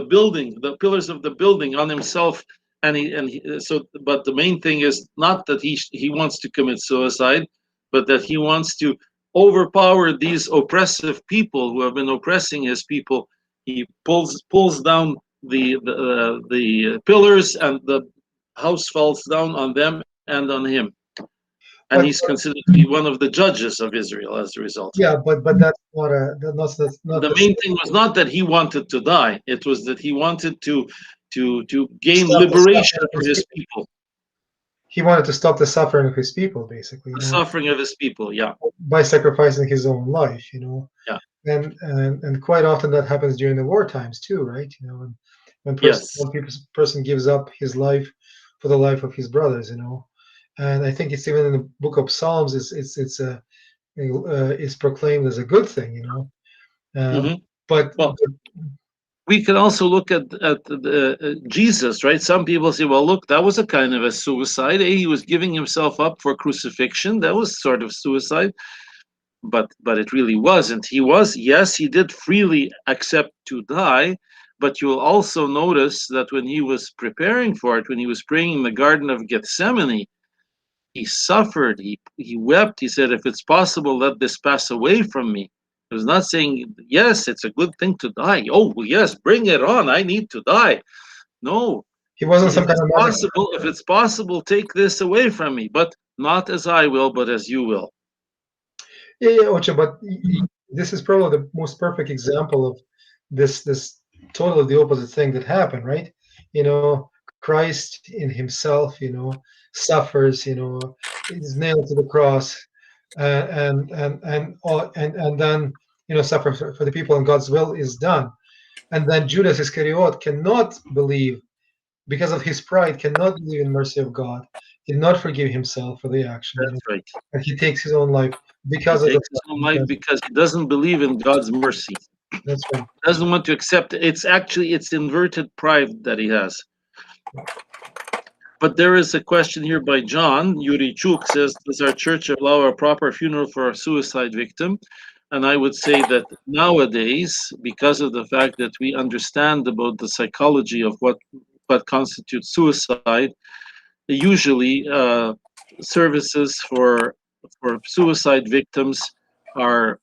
building, the pillars of the building on himself, but the main thing is not that he wants to commit suicide, but that he wants to overpower these oppressive people who have been oppressing his people. He pulls down the pillars, and the house falls down on them and on him. And he's considered to be one of the judges of Israel as a result. Yeah, but that's not the main thing was not that he wanted to die. It was that he wanted to gain liberation for his people. He wanted to stop the suffering of his people, basically. The suffering of his people, yeah. By sacrificing his own life, Yeah. And quite often that happens during the war times too, right? When one person gives up his life for the life of his brothers, And I think it's even in the book of Psalms, it's proclaimed as a good thing, But we can also look at Jesus, right? Some people say, well, look, that was a kind of a suicide. He was giving himself up for crucifixion. That was sort of suicide, but it really wasn't. He did freely accept to die. But you'll also notice that when he was preparing for it, when he was praying in the Garden of Gethsemane, suffered, he wept, he said, if it's possible, let this pass away from me. He was not saying, yes, it's a good thing to die. Oh, yes, bring it on. I need to die. No. He wasn't some kind of possible, if it's possible, take this away from me, but not as I will, but as you will. Yeah, Ocha, but this is probably the most perfect example of this totally the opposite thing that happened, right? Christ in himself, suffers, is nailed to the cross, and then suffers for the people, and God's will is done. And then Judas Iscariot cannot believe, because of his pride, cannot believe in mercy of God, did not forgive himself for the action. That's right. And he takes his own life because he takes his own life because he doesn't believe in God's mercy. That's right. Doesn't want to accept it. It's inverted pride that he has. But there is a question here by John. Yuri Chuk says, does our church allow a proper funeral for a suicide victim? And I would say that nowadays, because of the fact that we understand about the psychology of what constitutes suicide, usually services for suicide victims are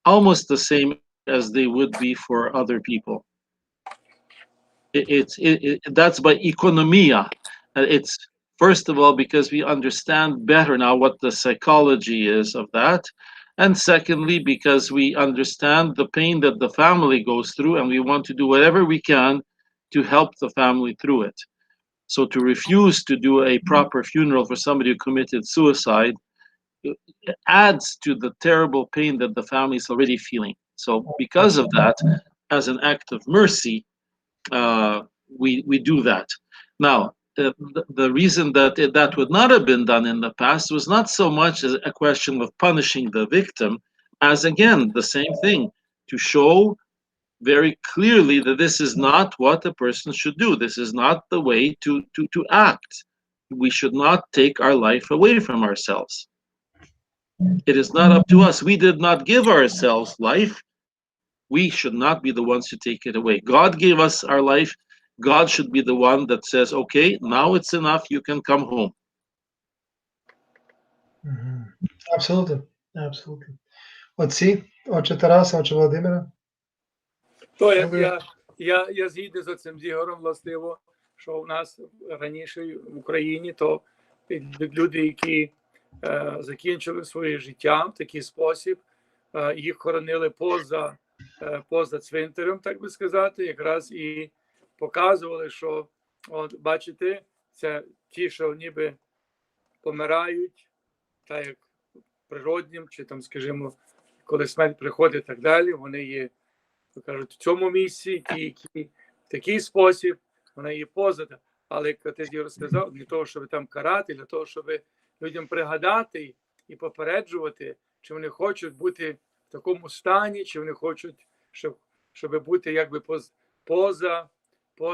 almost the same as they would be for other people. That's by economia. It's first of all because we understand better now what the psychology is of that, and secondly because we understand the pain that the family goes through, and we want to do whatever we can to help the family through it. So to refuse to do a proper funeral for somebody who committed suicide adds to the terrible pain that the family is already feeling. So because of that, as an act of mercy, we do that. Now, the reason that that would not have been done in the past was not so much as a question of punishing the victim, as again, the same thing, to show very clearly that this is not what a person should do. This is not the way to act. We should not take our life away from ourselves. It is not up to us. We did not give ourselves life. We should not be the ones to take it away. God gave us our life. God should be the one that says, okay, now it's enough, you can come home. Mm-hmm. Absolutely. Absolutely. Отці, отче Тараса, отче Володимира. То я згідний з цим Ігорем, властиво, що в нас раніше в Україні, то люди, які закінчили своє життя в такий спосіб, їх хоронили поза цвинтарем, так би сказати, якраз і показували, що, от бачите, це ті, що ніби помирають, так як природнім, чи там, скажімо, коли смерть приходить і так далі, вони є, кажуть, в цьому місці, ті, які в такий спосіб, вони є поза. Але, як отець Ігор сказав, для того, щоб там карати, для того, щоб людям пригадати і попереджувати, чи вони хочуть бути в такому стані, чи вони хочуть, щоб бути якби поза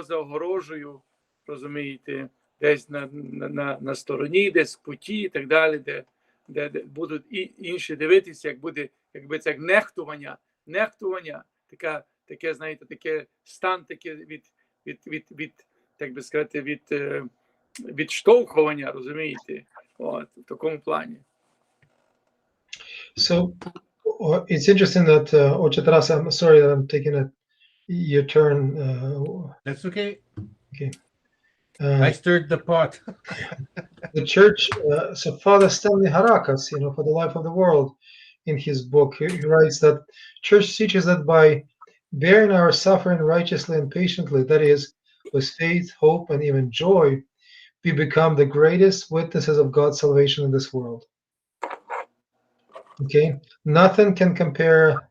огорожею, розумієте, десь на стороні, десь в куті і так далі, де будуть і інші дивитися, як буде, якби це нехтування, таке, знаєте, таке стан, таке від так би сказати, відштовхування, розумієте, от, в такому плані. So, it's interesting that, Ocha Tarasa, I'm sorry that I'm taking your turn. That's okay. Okay. I stirred the pot. The church, so Father Stanley Harakas, for the life of the world, in his book, he writes that church teaches that by bearing our suffering righteously and patiently, that is, with faith, hope, and even joy, we become the greatest witnesses of God's salvation in this world. Okay, nothing can compare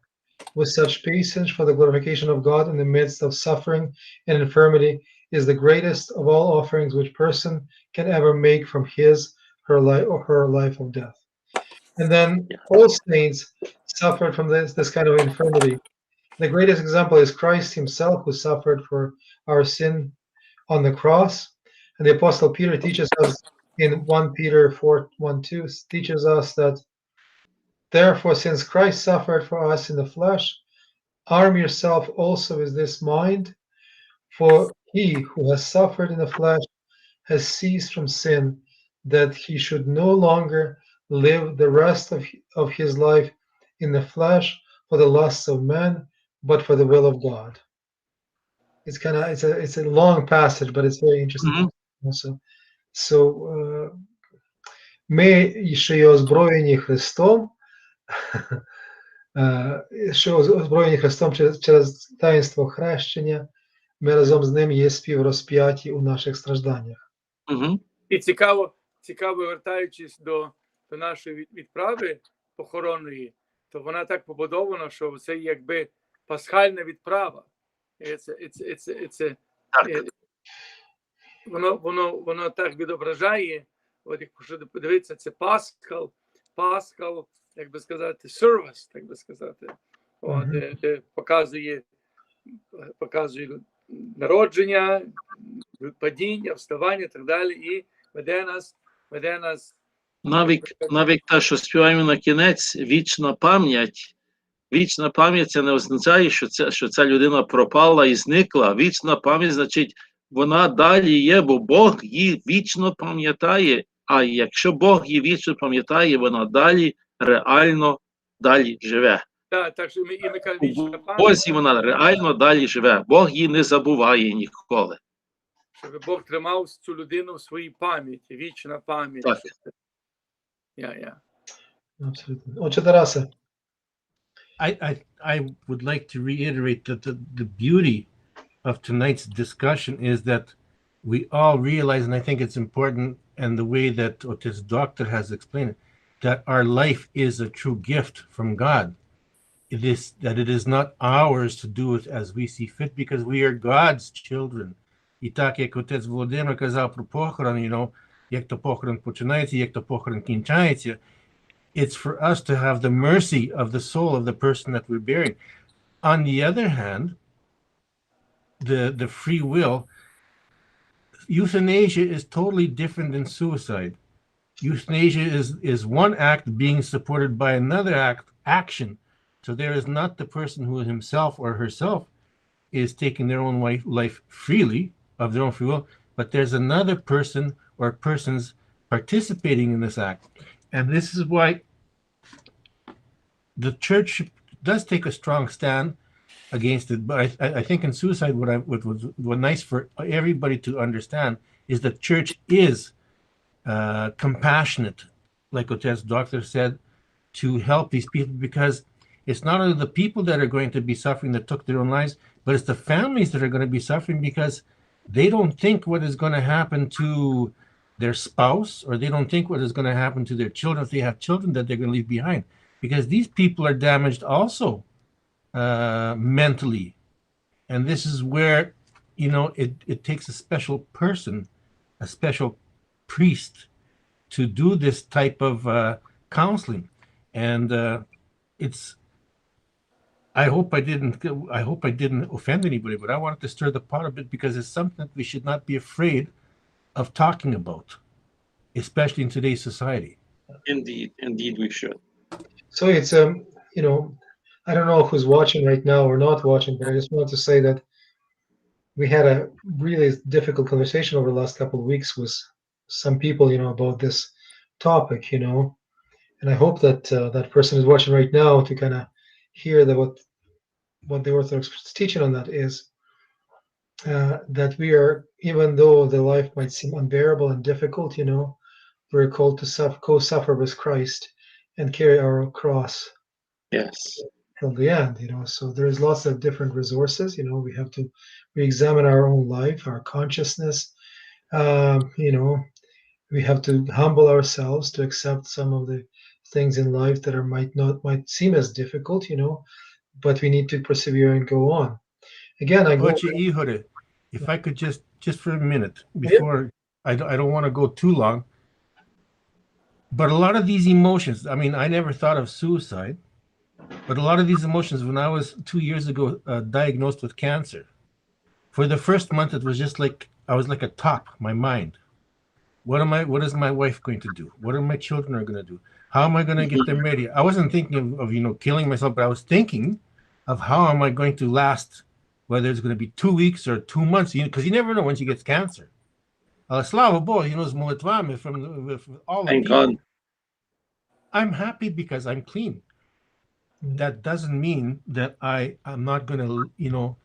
with such patience, for the glorification of God in the midst of suffering and infirmity is the greatest of all offerings which person can ever make from his, her life, or her life of death. And then all saints suffered from this kind of infirmity. The greatest example is Christ himself, who suffered for our sin on the cross. And the Apostle Peter teaches us in 1 Peter 4:1-2, teaches us that, therefore, since Christ suffered for us in the flesh, arm yourself also with this mind, for he who has suffered in the flesh has ceased from sin, that he should no longer live the rest of his life in the flesh for the lusts of men, but for the will of God. It's kind of it's a long passage, but it's very interesting also. So ми, що є озброєні Христом, що озброєні Христом через таїнство хрещення, ми разом з ним є співрозп'яті у наших стражданнях. І цікаво, вертаючись до нашої відправи похоронної, то вона так побудована, що це якби пасхальна відправа. Воно так відображає, от якщо подивитися, це пасхал, як би сказати, сервіс, так би сказати, де показує народження, падіння, вставання і так далі, і веде нас. Навіть те, що співаємо на кінець, вічна пам'ять. Вічна пам'ять це не означає, що ця людина пропала і зникла. Вічна пам'ять, значить, вона далі є, бо Бог її вічно пам'ятає. А якщо Бог її вічно пам'ятає, вона далі реально далі живе. Так, що ми кажемо, вічна пам'ять. Бозі вона реально далі живе. Бог її не забуває ніколи. Щоб Бог тримав цю людину в своїй пам'яті, вічна пам'ять. Так. Абсолютно. Отже, Тарасе. I would like to reiterate that the beauty of tonight's discussion is that we all realize, and I think it's important, and the way that this doctor has explained it, that our life is a true gift from God. It is not ours to do it as we see fit, because we are God's children. І так, як отець Володимир казав про похорон, як то похорон починається, як то похорон кінчається, it's for us to have the mercy of the soul of the person that we're burying. On the other hand, the free will, euthanasia is totally different than suicide. Euthanasia is one act being supported by another action. So there is not the person who himself or herself is taking their own life freely of their own free will, but there's another person or persons participating in this act. And this is why the church does take a strong stand against it. But I think in suicide, what nice for everybody to understand is that church is compassionate, like Otez Doctor said, to help these people, because it's not only the people that are going to be suffering that took their own lives, but it's the families that are going to be suffering because they don't think what is going to happen to their spouse, or they don't think what is going to happen to their children if they have children that they're going to leave behind, because these people are damaged also mentally. And this is where it takes a special person, a special priest, to do this type of counseling. And I hope I didn't offend anybody, but I wanted to stir the pot a bit, because it's something that we should not be afraid of talking about, especially in today's society. Indeed we should. So it's I don't know who's watching right now or not watching, but I just wanted to say that we had a really difficult conversation over the last couple of weeks with some people, about this topic, and I hope that that person is watching right now to kind of hear what the Orthodox teaching on that is. That we are, even though the life might seem unbearable and difficult, we're called to co-suffer with Christ and carry our cross. Yes. Till the end, So there's lots of different resources. We have to re-examine our own life, our consciousness. We have to humble ourselves to accept some of the things in life that might seem as difficult, but we need to persevere and go on. Again, if I could just for a minute before, I don't want to go too long, but a lot of these emotions, I never thought of suicide, but a lot of these emotions, when I was 2 years ago diagnosed with cancer, for the first month, it was just like, I was like a top, my mind. What is my wife going to do? What are my children are going to do? How am I going to get them ready? I wasn't thinking of killing myself, but I was thinking of how am I going to last, whether it's going to be 2 weeks or 2 months, because you never know when she gets cancer. Але слава Богу, з молитвами with all the Thank people. God. I'm happy because I'm clean. That doesn't mean that I'm not going to,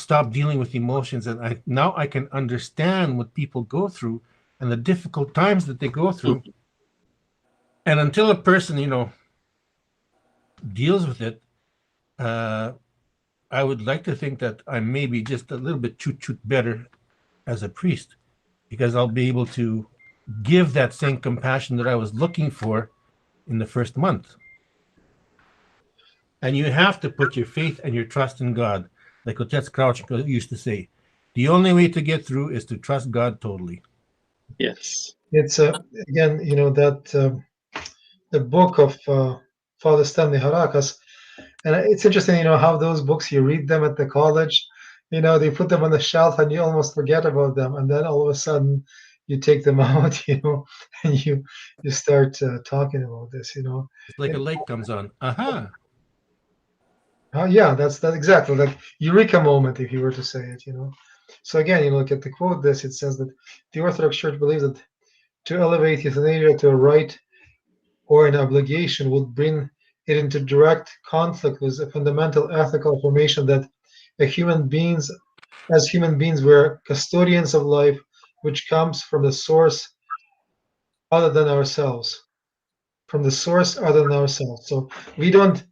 stop dealing with emotions. And now I can understand what people go through and the difficult times that they go through. And until a person, deals with it, I would like to think that I'm maybe just a little bit chut better as a priest, because I'll be able to give that same compassion that I was looking for in the first month. And you have to put your faith and your trust in God. Like Otec Crouchko used to say, the only way to get through is to trust God totally. Yes. It's again, that the book of Father Stanley Harakas, and it's interesting, how those books, you read them at the college, they put them on the shelf and you almost forget about them, and then all of a sudden you take them out, and you start talking about this, It's like a light comes on. Aha. Yeah, that's exactly like eureka moment, if you were to say it, So again, look at the quote. It says that the Orthodox Church believes that to elevate euthanasia to a right or an obligation would bring it into direct conflict with a fundamental ethical affirmation that as human beings, we're custodians of life, which comes from the source other than ourselves. From the source other than ourselves. So we don't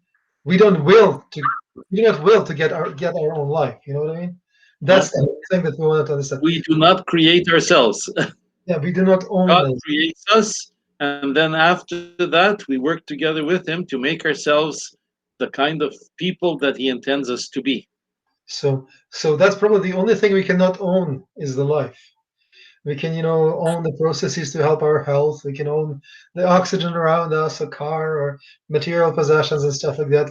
will to get our own life. You know what I mean? That's the thing that we want to understand. We do not create ourselves. Yeah, we do not own God those. creates us, and then after that, we work together with Him to make ourselves the kind of people that He intends us to be. So that's probably the only thing we cannot own is the life. We can, own the processes to help our health. We can own the oxygen around us, a car, or material possessions and stuff like that,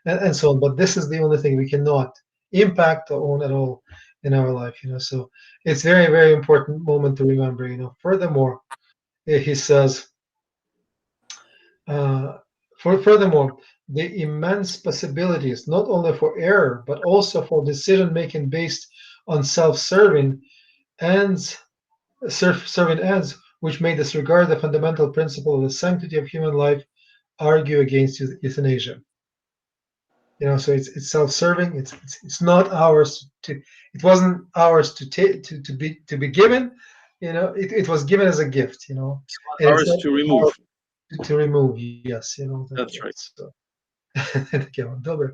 and so on. But this is the only thing we cannot impact or own at all in our life. So it's very, very important moment to remember. Furthermore, he says, furthermore, the immense possibilities not only for error but also for decision making based on self-serving ends. Serving ends, which may disregard the fundamental principle of the sanctity of human life, argue against euthanasia. So it's self-serving. It's not ours to. It wasn't ours to take to be given. It was given as a gift. And ours to remove. To remove. Yes. That's right. So. Таке вам добре.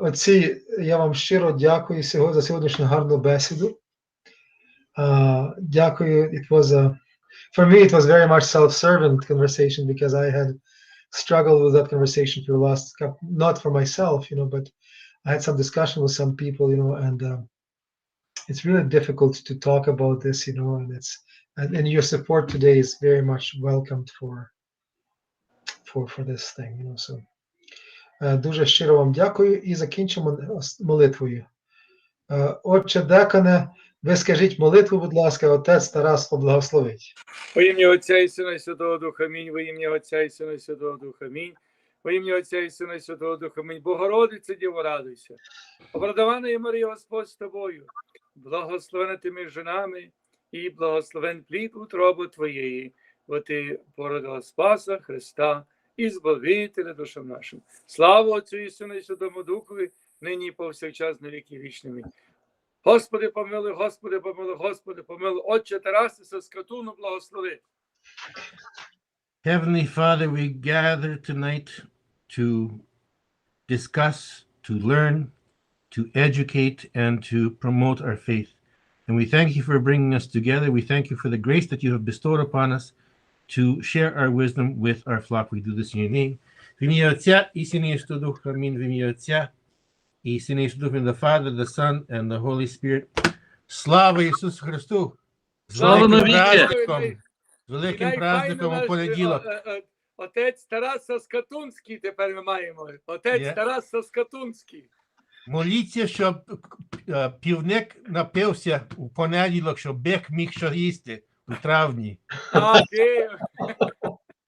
Отці, я вам щиро дякую за сьогоднішню гарну бесіду. Дякую. It was for me, it was very much self-servant conversation because I had struggled with that conversation for the last couple, not for myself, but I had some discussion with some people, and it's really difficult to talk about this, and your support today is very much welcomed for this thing, so. Дуже щиро вам дякую і закінчимо молитвою. Отче Декане, ви скажіть молитву, будь ласка, отець Тарас поблагословить. Во ім'я Отця і Сина і Святого Духа, амінь. Во ім'я Отця і Сина і Святого Духа, амінь. Во ім'я Отця і Сина і Святого Духа, амінь. Богородице, Діво, радуйся. Обрадована є Марія, Господь з тобою. Благословена ти між жінами, і благословен плід утроби твоєї, бо ти породила Спаса Христа і Збавителя душам нашим. Слава Отцю і Сину і Святому Духові, нині і повсякчас на віки вічними. Господи, помилуй, Господи, помилуй, Господи, помилуй. Отче Тарасе, Саскатуну благослови. Heavenly Father, we gather tonight to discuss, to learn, to educate, and to promote our faith. And we thank you for bringing us together. We thank you for the grace that you have bestowed upon us to share our wisdom with our flock. We do this in your name. В ім'я Отця і Сина і Святого Духа, амінь. В ім'я Отця і Сина і Святого Духа, the Father, the Son, and the Holy Spirit. Слава Ісусу Христу! Слава навіки! З великим праздником у понеділок. Отець Тарас Саскатунський тепер ми маємо. Отець Тарас Саскатунський. Моліться, щоб півник напився у понеділок, щоб бик міг що їсти у травні. Окей.